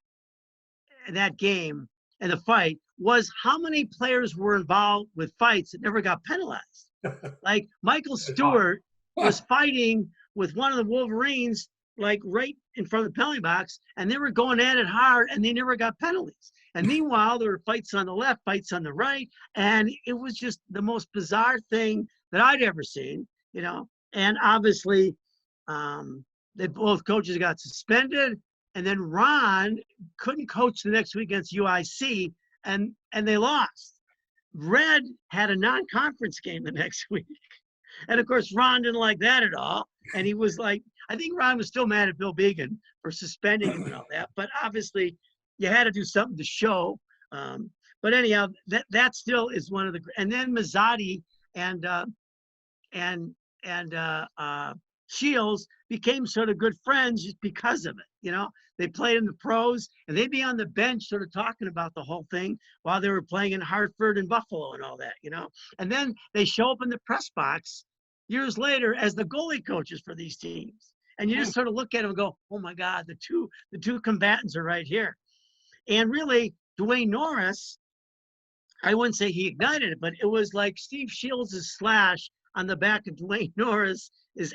game and the fight was how many players were involved with fights that never got penalized. Like Michael Stewart was fighting with one of the Wolverines, like right in front of the penalty box, and they were going at it hard, and they never got penalties. And meanwhile, there were fights on the left, fights on the right, and it was just the most bizarre thing that I'd ever seen, And obviously, they both coaches got suspended, and then Ron couldn't coach the next week against UIC, and they lost. Red had a non-conference game the next week. And of course, Ron didn't like that at all. And he was like, I think Ron was still mad at Bill Began for suspending him and all that. But obviously, you had to do something to show. But anyhow, that still is one of the. And then Mazzotti and Shields became sort of good friends just because of it. They played in the pros, and they'd be on the bench sort of talking about the whole thing while they were playing in Hartford and Buffalo and all that. And then they show up in the press box years later as the goalie coaches for these teams. And you just sort of look at them and go, oh my God, the two combatants are right here. And really, Dwayne Norris, I wouldn't say he ignited it, but it was like Steve Shields' slash on the back of Dwayne Norris'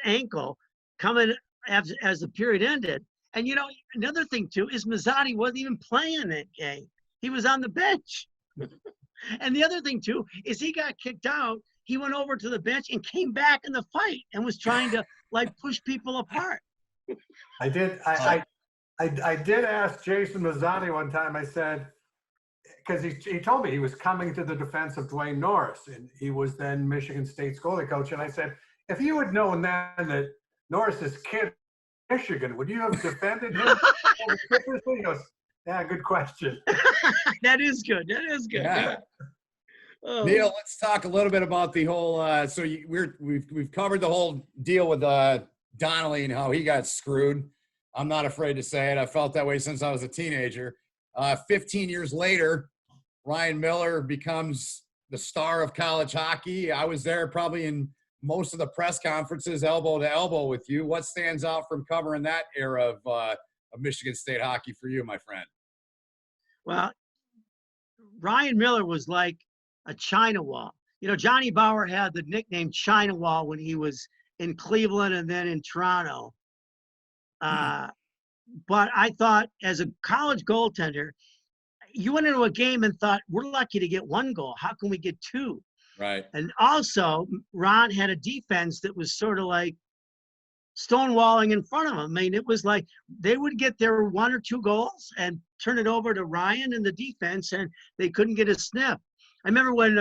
ankle coming as the period ended. And, another thing, too, is Mazzotti wasn't even playing that game. He was on the bench. And the other thing, too, is he got kicked out. He went over to the bench and came back in the fight and was trying to, push people apart. I did ask Jason Mazzotti one time, I said, because he told me he was coming to the defense of Dwayne Norris, and he was then Michigan State's goalie coach. And I said, if you had known then that Norris's kid Michigan, would you have defended him? He goes, yeah, good question. That is good. Yeah. Oh. Neil, let's talk a little bit about the whole. We've covered the whole deal with Donnelly and how he got screwed. I'm not afraid to say it. I felt that way since I was a teenager. 15 years later, Ryan Miller becomes the star of college hockey. I was there probably in most of the press conferences, elbow to elbow with you. What stands out from covering that era of Michigan State hockey for you, my friend? Well, Ryan Miller was like a China wall. Johnny Bauer had the nickname China Wall when he was in Cleveland and then in Toronto. But I thought as a college goaltender, you went into a game and thought, we're lucky to get one goal. How can we get two? Right. And also, Ron had a defense that was sort of like stonewalling in front of him. I mean, it was like they would get their one or two goals and turn it over to Ryan and the defense, and they couldn't get a sniff. I remember when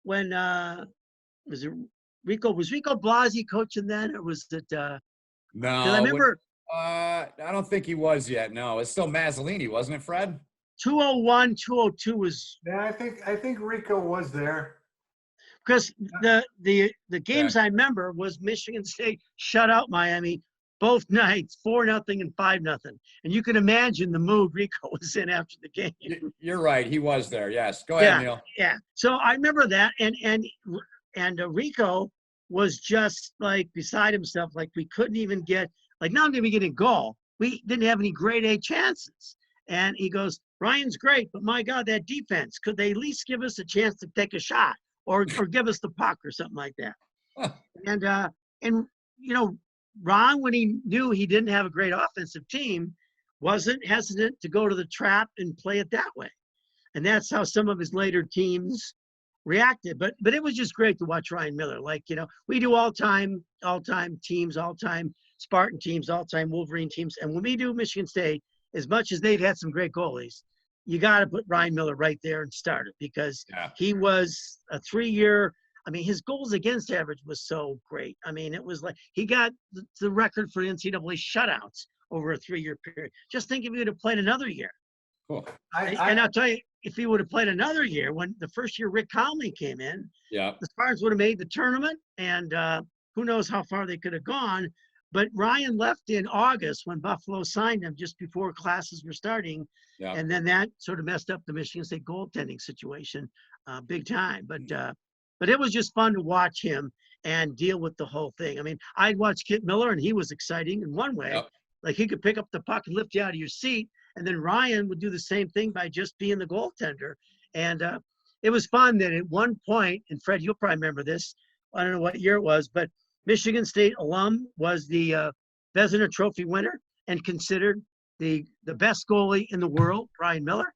was it Rico Blasi coaching then, or was it? No, I remember. I don't think he was yet. No, it's still Mazzolini, wasn't it, Fred? 201, 202 was. Yeah, I think Rico was there. Because the games I remember was Michigan State shut out Miami both nights, 4-0 and 5-0. And you can imagine the mood Rico was in after the game. You're right. He was there. Yes. Go ahead, Neil. Yeah. So I remember that. And Rico was just like beside himself. Like we couldn't even get, like not only did we get a goal, we didn't have any grade A chances. And he goes, Ryan's great, but my God, that defense, could they at least give us a chance to take a shot or give us the puck or something like that? Huh. And Ron, when he knew he didn't have a great offensive team, wasn't hesitant to go to the trap and play it that way. And that's how some of his later teams reacted. But it was just great to watch Ryan Miller. Like, we do all-time teams, all-time Spartan teams, all-time Wolverine teams. And when we do Michigan State, as much as they've had some great goalies, you got to put Ryan Miller right there and start it because he was a 3-year I mean, his goals against average was so great. I mean, it was like he got the record for NCAA shutouts over a 3-year period. Just think if he would have played another year. Cool. And I'll tell you, if he would have played another year, when the first year Rick Conley came in, Yeah. the Spartans would have made the tournament, and who knows how far they could have gone. But Ryan left in August when Buffalo signed him just before classes were starting. Yeah. And then that sort of messed up the Michigan State goaltending situation big time. But it was just fun to watch him and deal with the whole thing. I mean, I'd watch Kit Miller, and he was exciting in one way. Yep. Like he could pick up the puck and lift you out of your seat. And then Ryan would do the same thing by just being the goaltender. And it was fun that at one point, and Fred, you'll probably remember this, I don't know what year it was, but Michigan State alum was the Vezina Trophy winner and considered the best goalie in the world, Ryan Miller.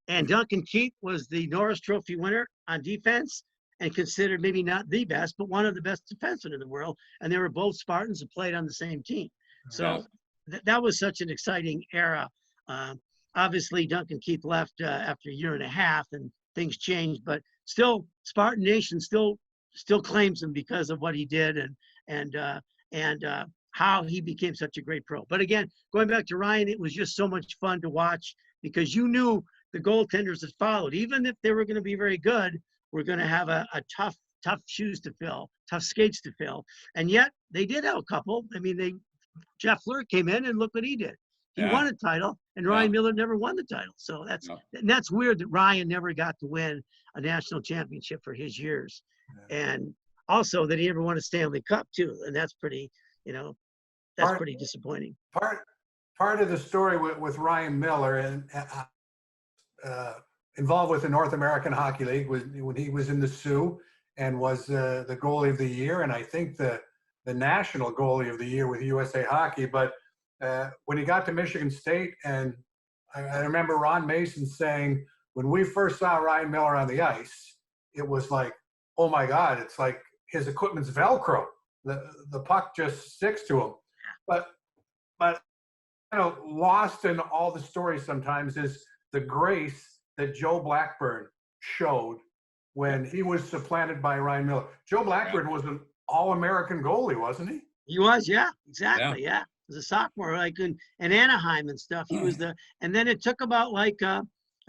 And Duncan Keith was the Norris Trophy winner on defense and considered maybe not the best, but one of the best defensemen in the world. And they were both Spartans and played on the same team. So that was such an exciting era. Obviously, Duncan Keith left after a year and a half, and things changed. But still, Spartan Nation still claims him because of what he did and how he became such a great pro. But again, going back to Ryan, it was just so much fun to watch because you knew the goaltenders that followed, even if they were going to be very good, were going to have a tough shoes to fill, tough skates to fill. And yet they did have a couple. I mean, Jeff Fleur came in and look what he did. He won a title, and Ryan Miller never won the title. So that's weird that Ryan never got to win a national championship for his years. And also that he never won a Stanley Cup too. And that's pretty, pretty disappointing. Part of the story with Ryan Miller and involved with the North American Hockey League was when he was in the Sioux and was the goalie of the year. And I think the national goalie of the year with USA Hockey. But when he got to Michigan State, and I remember Ron Mason saying, when we first saw Ryan Miller on the ice, it was like, oh my God, it's like his equipment's Velcro. The puck just sticks to him. But lost in all the stories sometimes is the grace that Joe Blackburn showed when he was supplanted by Ryan Miller. Joe Blackburn was an All-American goalie, wasn't he? He was, yeah, exactly, yeah. He was a sophomore, like in Anaheim and stuff. He was and then it took about like a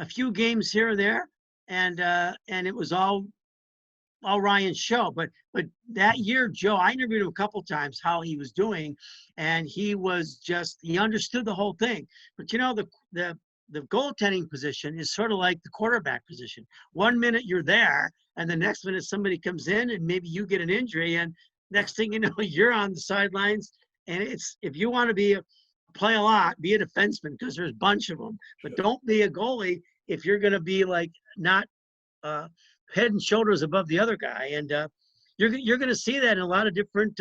few games here or there, and it was all Ryan's show. But that year, Joe, I interviewed him a couple times how he was doing, and he understood the whole thing. But the goaltending position is sort of like the quarterback position. 1 minute you're there, and the next minute somebody comes in, and maybe you get an injury, and next thing you know, you're on the sidelines. And if you want to play a lot, be a defenseman because there's a bunch of them. But don't be a goalie if you're going to be like not head and shoulders above the other guy. And you're going to see that in a lot of different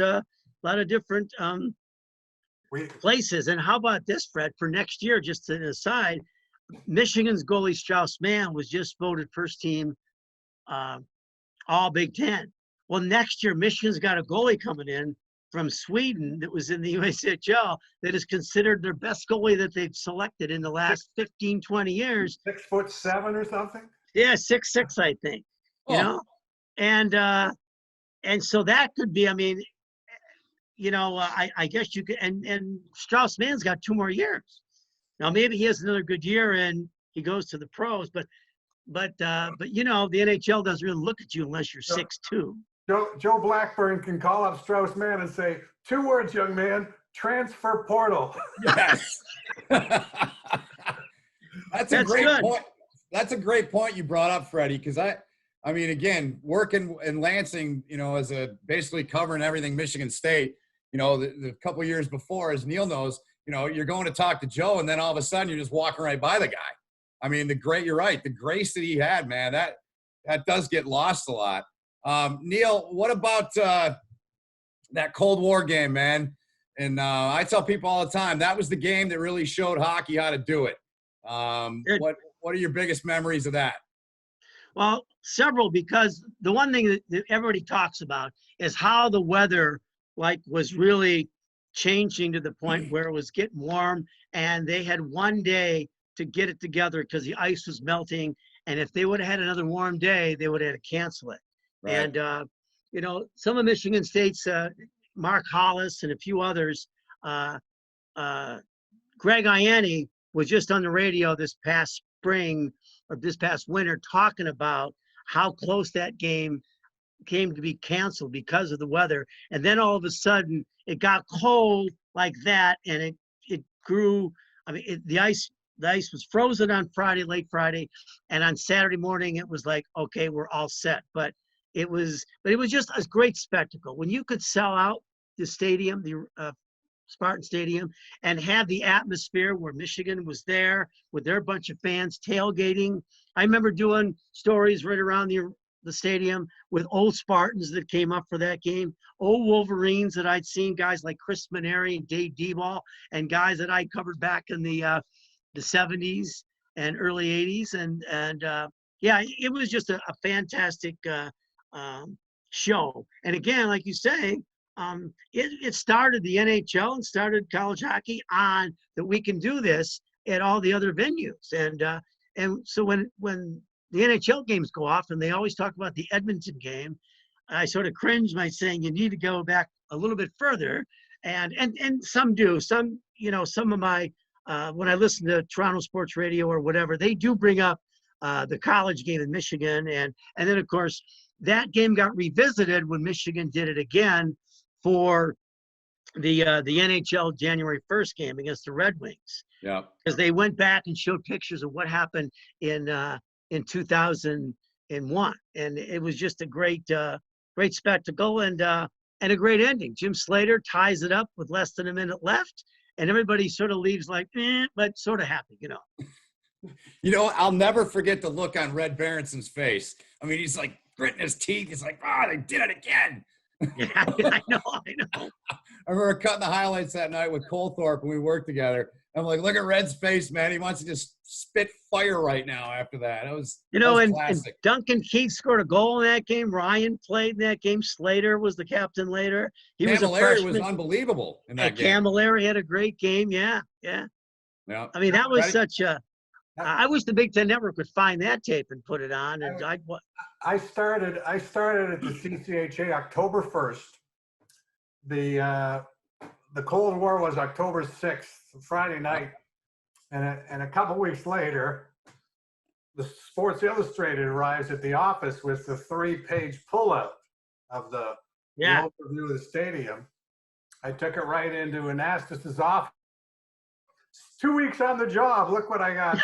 places. And how about this, Fred? For next year, just to the side, Michigan's goalie Strauss Mann was just voted first team All Big Ten. Well, next year Michigan's got a goalie coming in from Sweden that was in the USHL that is considered their best goalie that they've selected in the last 15, 20 years. 6'7" or something? Yeah, 6'6", I think. You know? And so that could be, I mean, I guess you could, and Strauss Mann's got 2 more years. Now maybe he has another good year and he goes to the pros, but the NHL doesn't really look at you unless you're 6'2". Joe Blackburn can call up Strauss Mann and say, 2 words, young man, transfer portal. Yes. That's a great point. That's a great point you brought up, Freddie, because I mean, again, working in Lansing, as basically covering everything Michigan State, the couple of years before, as Neil knows, you're going to talk to Joe, and then all of a sudden you're just walking right by the guy. I mean, you're right. The grace that he had, man, that does get lost a lot. Neil, what about that Cold War game, man? And I tell people all the time, that was the game that really showed hockey how to do it. What are your biggest memories of that? Well, several, because the one thing that everybody talks about is how the weather was really changing to the point where it was getting warm, and they had one day to get it together because the ice was melting. And if they would have had another warm day, they would have had to cancel it. Right. some of Michigan State's Mark Hollis and a few others, Greg Ianni was just on the radio this past spring or this past winter talking about how close that game came to be canceled because of the weather. And then all of a sudden it got cold like that, and it grew. I mean, the ice was frozen on Friday, late Friday, and on Saturday morning it was like, okay, we're all set. But it was just a great spectacle when you could sell out the stadium, the Spartan Stadium, and have the atmosphere where Michigan was there with their bunch of fans tailgating. I remember doing stories right around the stadium with old Spartans that came up for that game, old Wolverines that I'd seen, guys like Chris Maneri and Dave Deball, and guys that I covered back in the 70s and early 80s. And yeah, it was just a fantastic show. And again, like you say, it started the NHL and started college hockey on that we can do this at all the other venues. And so when the NHL games go off and they always talk about the Edmonton game, I sort of cringe by saying you need to go back a little bit further. And some do. Some, some of my, when I listen to Toronto Sports Radio or whatever, they do bring up the college game in Michigan. And then, of course, that game got revisited when Michigan did it again for the NHL January 1st game against the Red Wings. Yeah. Because they went back and showed pictures of what happened in 2001, and it was just a great spectacle and a great ending. Jim Slater ties it up with less than a minute left, and everybody sort of leaves like, but sort of happy, I'll never forget the look on Red Berenson's face. I mean, he's like gritting his teeth. He's like, they did it again. Yeah, I know. I remember cutting the highlights that night with Colthorpe when we worked together. I'm like, look at Red's face, man. He wants to just spit fire right now after that. It was, and classic. Duncan Keith scored a goal in that game. Ryan played in that game. Slater was the captain later. Camilleri was unbelievable in that game. Camilleri had a great game. Yeah. I mean, that was such a. I wish the Big Ten Network would find that tape and put it on. And I started at the CCHA October 1st. The Cold War was October 6th, Friday night, and a couple weeks later, the Sports Illustrated arrives at the office with the 3-page pullout of the overview of the stadium. I took it right into Anastas's office. 2 weeks on the job. Look what I got.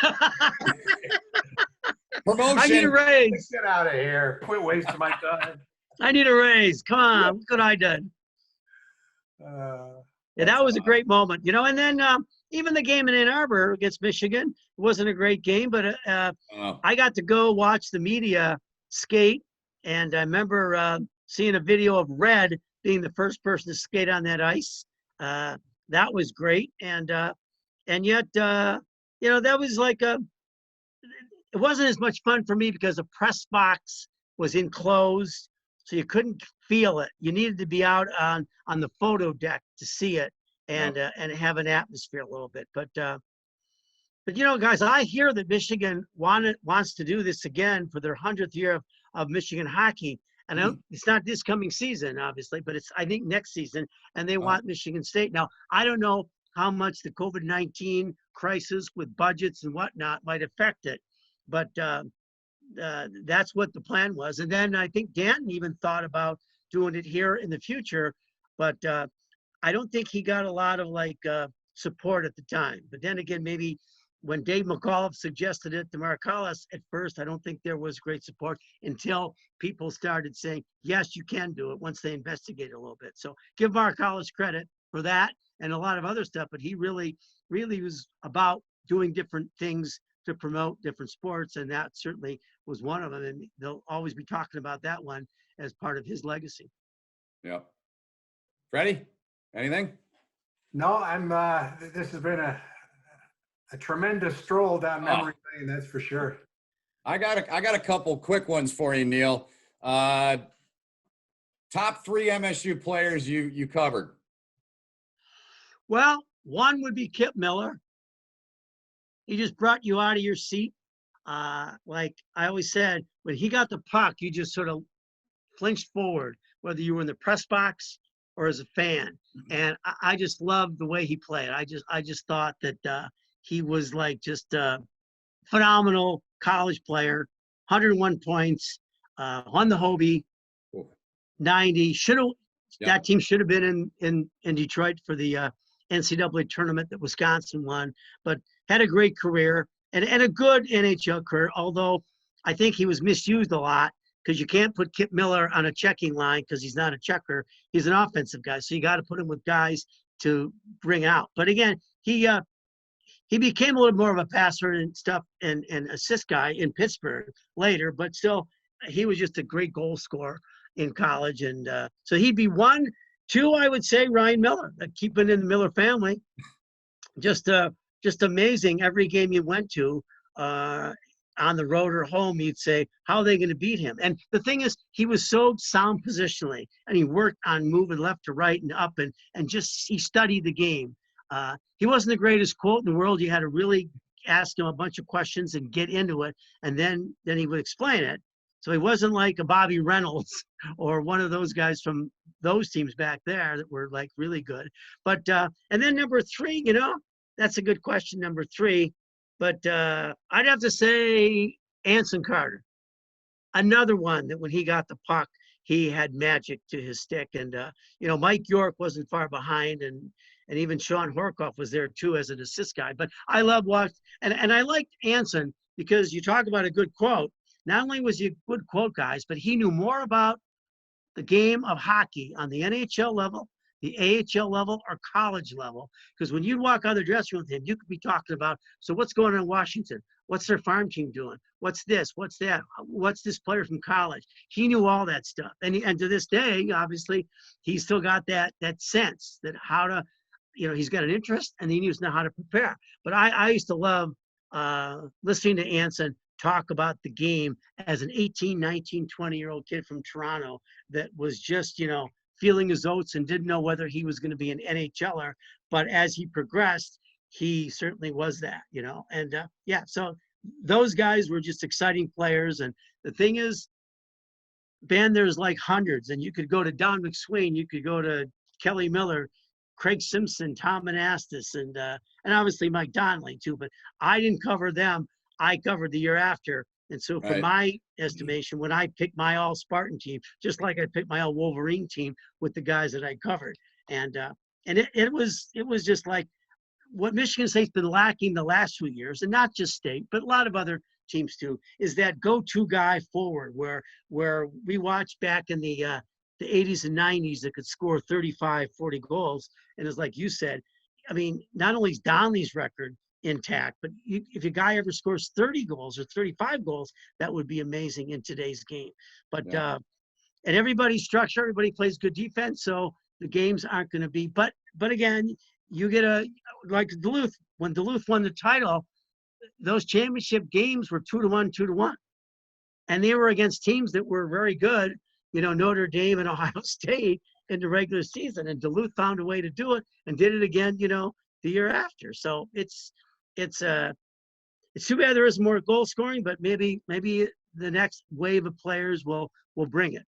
Promotion. I need a raise. Get out of here. Quit wasting my time. I need a raise. Come on. What could I done? Yeah, that was a great moment, and then even the game in Ann Arbor against Michigan wasn't a great game, but I got to go watch the media skate, and I remember seeing a video of Red being the first person to skate on that ice. That was great, and yet, that was like it wasn't as much fun for me because the press box was enclosed, so you couldn't feel it. You needed to be out on the photo deck to see it and have an atmosphere a little bit. But guys, I hear that Michigan wants to do this again for their 100th year of Michigan hockey. And it's not this coming season, obviously, but it's, I think, next season. And they want Michigan State. Now, I don't know how much the COVID-19 crisis with budgets and whatnot might affect it. But that's what the plan was. And then I think Danton even thought about doing it here in the future. But I don't think he got a lot of support at the time. But then again, maybe when Dave McAuliffe suggested it to Marcalis at first, I don't think there was great support until people started saying, yes, you can do it once they investigated a little bit. So give Marcalis credit for that and a lot of other stuff. But he really was about doing different things to promote different sports. And that certainly was one of them. And they'll always be talking about that one as part of his legacy. Yeah. Freddie, anything? No, this has been a tremendous stroll down memory lane, that's for sure. I got a couple quick ones for you, Neil. Top 3 MSU players you covered. Well, one would be Kip Miller. He just brought you out of your seat. Like I always said, when he got the puck, you just sort of flinched forward. whether you were in the press box or as a fan. And I just loved the way he played. I just thought that he was like just a phenomenal college player, 101 points, won the Hobie, 90. That team should have been in Detroit for the NCAA tournament that Wisconsin won, but had a great career and a good NHL career, although I think he was misused a lot because you can't put Kip Miller on a checking line because he's not a checker. He's an offensive guy, so you got to put him with guys to bring out. But again, he became a little more of a passer and stuff and assist guy in Pittsburgh later, but still, he was just a great goal scorer in college. And so he'd be 1. 2, I would say Ryan Miller, keeping in the Miller family. Just amazing. Every game you went to on the road or home, you'd say, how are they going to beat him? And the thing is, he was so sound positionally, and he worked on moving left to right and up, and just he studied the game. He wasn't the greatest quote in the world. You had to really ask him a bunch of questions and get into it, and then he would explain it. So he wasn't like a Bobby Reynolds or one of those guys from those teams back there that were like really good. But and then number 3, that's a good question, number 3. But I'd have to say Anson Carter, another one that when he got the puck, he had magic to his stick. And Mike York wasn't far behind, and even Sean Horkoff was there too as an assist guy. But I love watching, and I liked Anson because you talk about a good quote. Not only was he a good quote, guys, but he knew more about the game of hockey on the NHL level, the AHL level, or college level. Because when you'd walk out of the dressing room with him, you could be talking about, so what's going on in Washington? What's their farm team doing? What's this? What's that? What's this player from college? He knew all that stuff. And to this day, obviously, he's still got that sense that how to, he's got an interest and he knows how to prepare. But I used to love listening to Anson talk about the game as an 18, 19, 20-year-old kid from Toronto that was just, feeling his oats and didn't know whether he was going to be an NHLer. But as he progressed, he certainly was that, And so those guys were just exciting players. And the thing is, Ben, there's like hundreds. And you could go to Don McSwain, you could go to Kelly Miller, Craig Simpson, Tom Anastas, and obviously Mike Donnelly too. But I didn't cover them. I covered the year after. And so for my estimation, when I picked my all Spartan team, just like I picked my all Wolverine team with the guys that I covered. And it was just like what Michigan State's been lacking the last few years, and not just State, but a lot of other teams too, is that go-to guy forward where we watched back in the 80s and 90s that could score 35, 40 goals. And it's like you said, I mean, not only is Donnelly's record intact, but if a guy ever scores 30 goals or 35 goals, that would be amazing in today's game. But and everybody's structured, everybody plays good defense, so the games aren't going to be. But again, you get like Duluth. When Duluth won the title, those championship games were 2-1, 2-1, and they were against teams that were very good. Notre Dame and Ohio State in the regular season, and Duluth found a way to do it and did it again. The year after. So it's too bad there isn't more goal scoring, but maybe the next wave of players will bring it.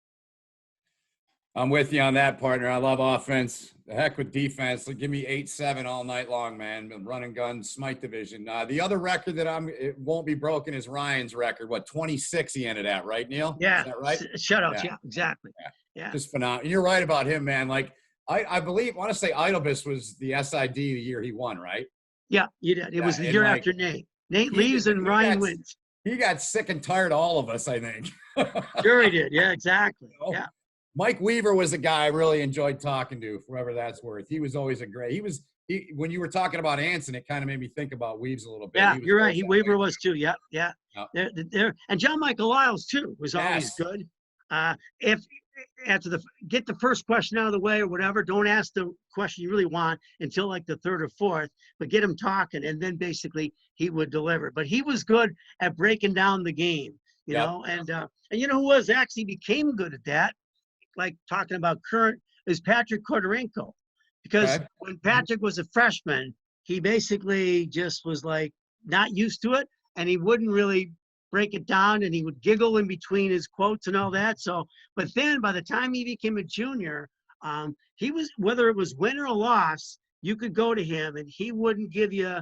I'm with you on that, partner. I love offense. The heck with defense. Give me 8-7 all night long, man. Run and gun, Smite division. The other record that it won't be broken is Ryan's record. 26 he ended at, right, Neil? Yeah. Is that right? Shutouts. Yeah, exactly. Yeah. Just phenomenal. You're right about him, man. Like I want to say Idlebus was the SID the year he won, right? Yeah, you did. It was the year after Nate. Nate leaves and Ryan wins. He got sick and tired of all of us, I think. Sure he did. Yeah, exactly. Yeah. Mike Weaver was a guy I really enjoyed talking to, for whatever that's worth. He was always when you were talking about Anson, it kind of made me think about Weaves a little bit. Yeah, you're right. Weaver was too. Yeah. There, and John Michael Lyles too was always good. If after get the first question out of the way or whatever, don't ask the question you really want until like the third or fourth, but get him talking, and then basically he would deliver. But he was good at breaking down the game, you know, and who actually became good at that, like talking about current, is Patrick Kodorenko. Because when Patrick was a freshman, he basically just was like not used to it, and he wouldn't really break it down, and he would giggle in between his quotes and all that. So, but then by the time he became a junior, he was, whether it was win or loss, you could go to him and he wouldn't give you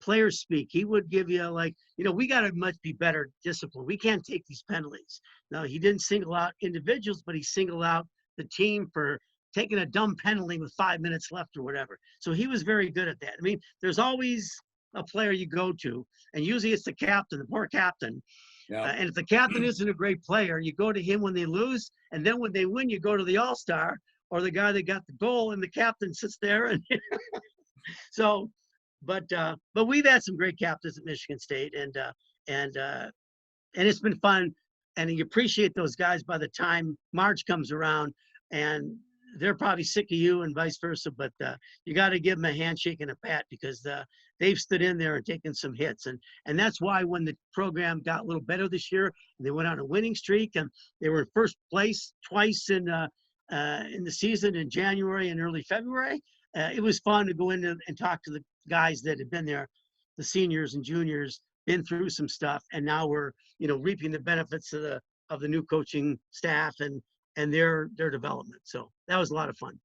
player speak. He would give you like, we got to much be better discipline. We can't take these penalties. Now, he didn't single out individuals, but he singled out the team for taking a dumb penalty with 5 minutes left or whatever. So he was very good at that. I mean, there's always a player you go to, and usually it's the captain, the poor captain. Yeah. And if the captain isn't a great player, you go to him when they lose, and then when they win, you go to the all-star or the guy that got the goal, and the captain sits there. And so, but we've had some great captains at Michigan State, and it's been fun, and you appreciate those guys by the time March comes around, and they're probably sick of you and vice versa, but you got to give them a handshake and a pat, because they've stood in there and taken some hits. And that's why when the program got a little better this year, and they went on a winning streak, and they were in first place twice in the season in January and early February, it was fun to go in and talk to the guys that had been there, the seniors and juniors, been through some stuff, and now we're reaping the benefits of the new coaching staff and their development. So that was a lot of fun.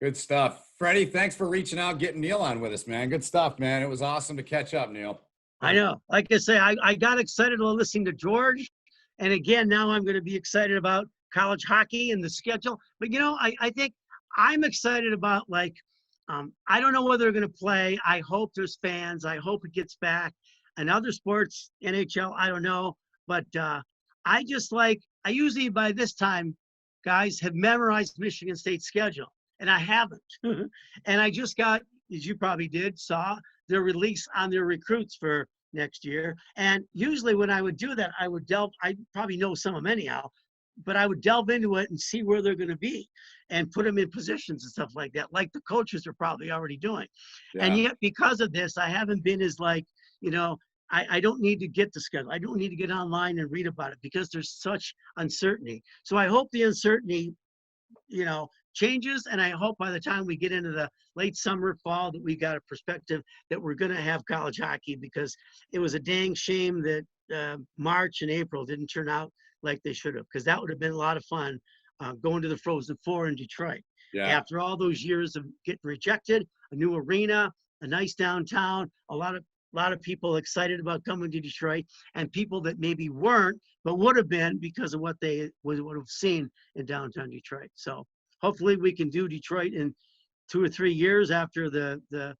Good stuff. Freddie, thanks for reaching out, getting Neil on with us, man. Good stuff, man. It was awesome to catch up, Neil. I know. Like I say, I got excited while listening to George. And again, now I'm going to be excited about college hockey and the schedule. But, I think I'm excited about, I don't know whether they're going to play. I hope there's fans. I hope it gets back. And other sports, NHL, I don't know. But I usually by this time, guys, have memorized Michigan State's schedule, and I haven't. And I just got, as you probably saw their release on their recruits for next year. And usually when I would do that, I probably know some of them anyhow, but I would delve into it and see where they're going to be and put them in positions and stuff like that, like the coaches are probably already doing. Yeah. And yet, because of this, I haven't been as I don't need to get the schedule. I don't need to get online and read about it, because there's such uncertainty. So I hope the uncertainty, changes. And I hope by the time we get into the late summer, fall, that we got a perspective that we're going to have college hockey, because it was a dang shame that March and April didn't turn out like they should have, because that would have been a lot of fun going to the Frozen Four in Detroit. Yeah. After all those years of getting rejected, a new arena, a nice downtown, a lot of people excited about coming to Detroit, and people that maybe weren't, but would have been because of what they would have seen in downtown Detroit. So hopefully we can do Detroit in 2 or 3 years after the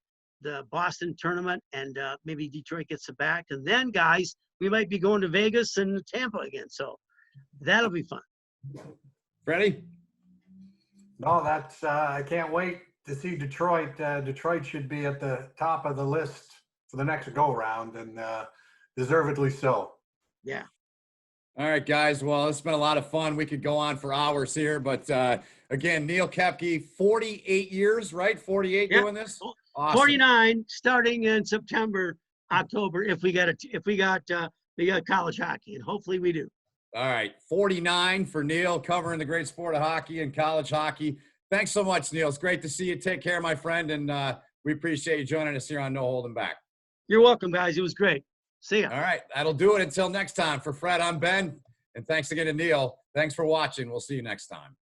Boston tournament, and maybe Detroit gets it back. And then, guys, we might be going to Vegas and Tampa again. So that'll be fun. Freddie? No, that's I can't wait to see Detroit. Detroit should be at the top of the list for the next go-round, and deservedly so. Yeah. All right, guys. Well, it's been a lot of fun. We could go on for hours here, but again, Neil Koepke, 48 years, right? 48 doing this? Awesome. 49 starting in September, October, if we got college hockey, and hopefully we do. All right, 49 for Neil, covering the great sport of hockey and college hockey. Thanks so much, Neil. It's great to see you. Take care, my friend, and we appreciate you joining us here on No Holding Back. You're welcome, guys. It was great. See ya. All right, that'll do it. Until next time. For Fred, I'm Ben, and thanks again to Neil. Thanks for watching. We'll see you next time.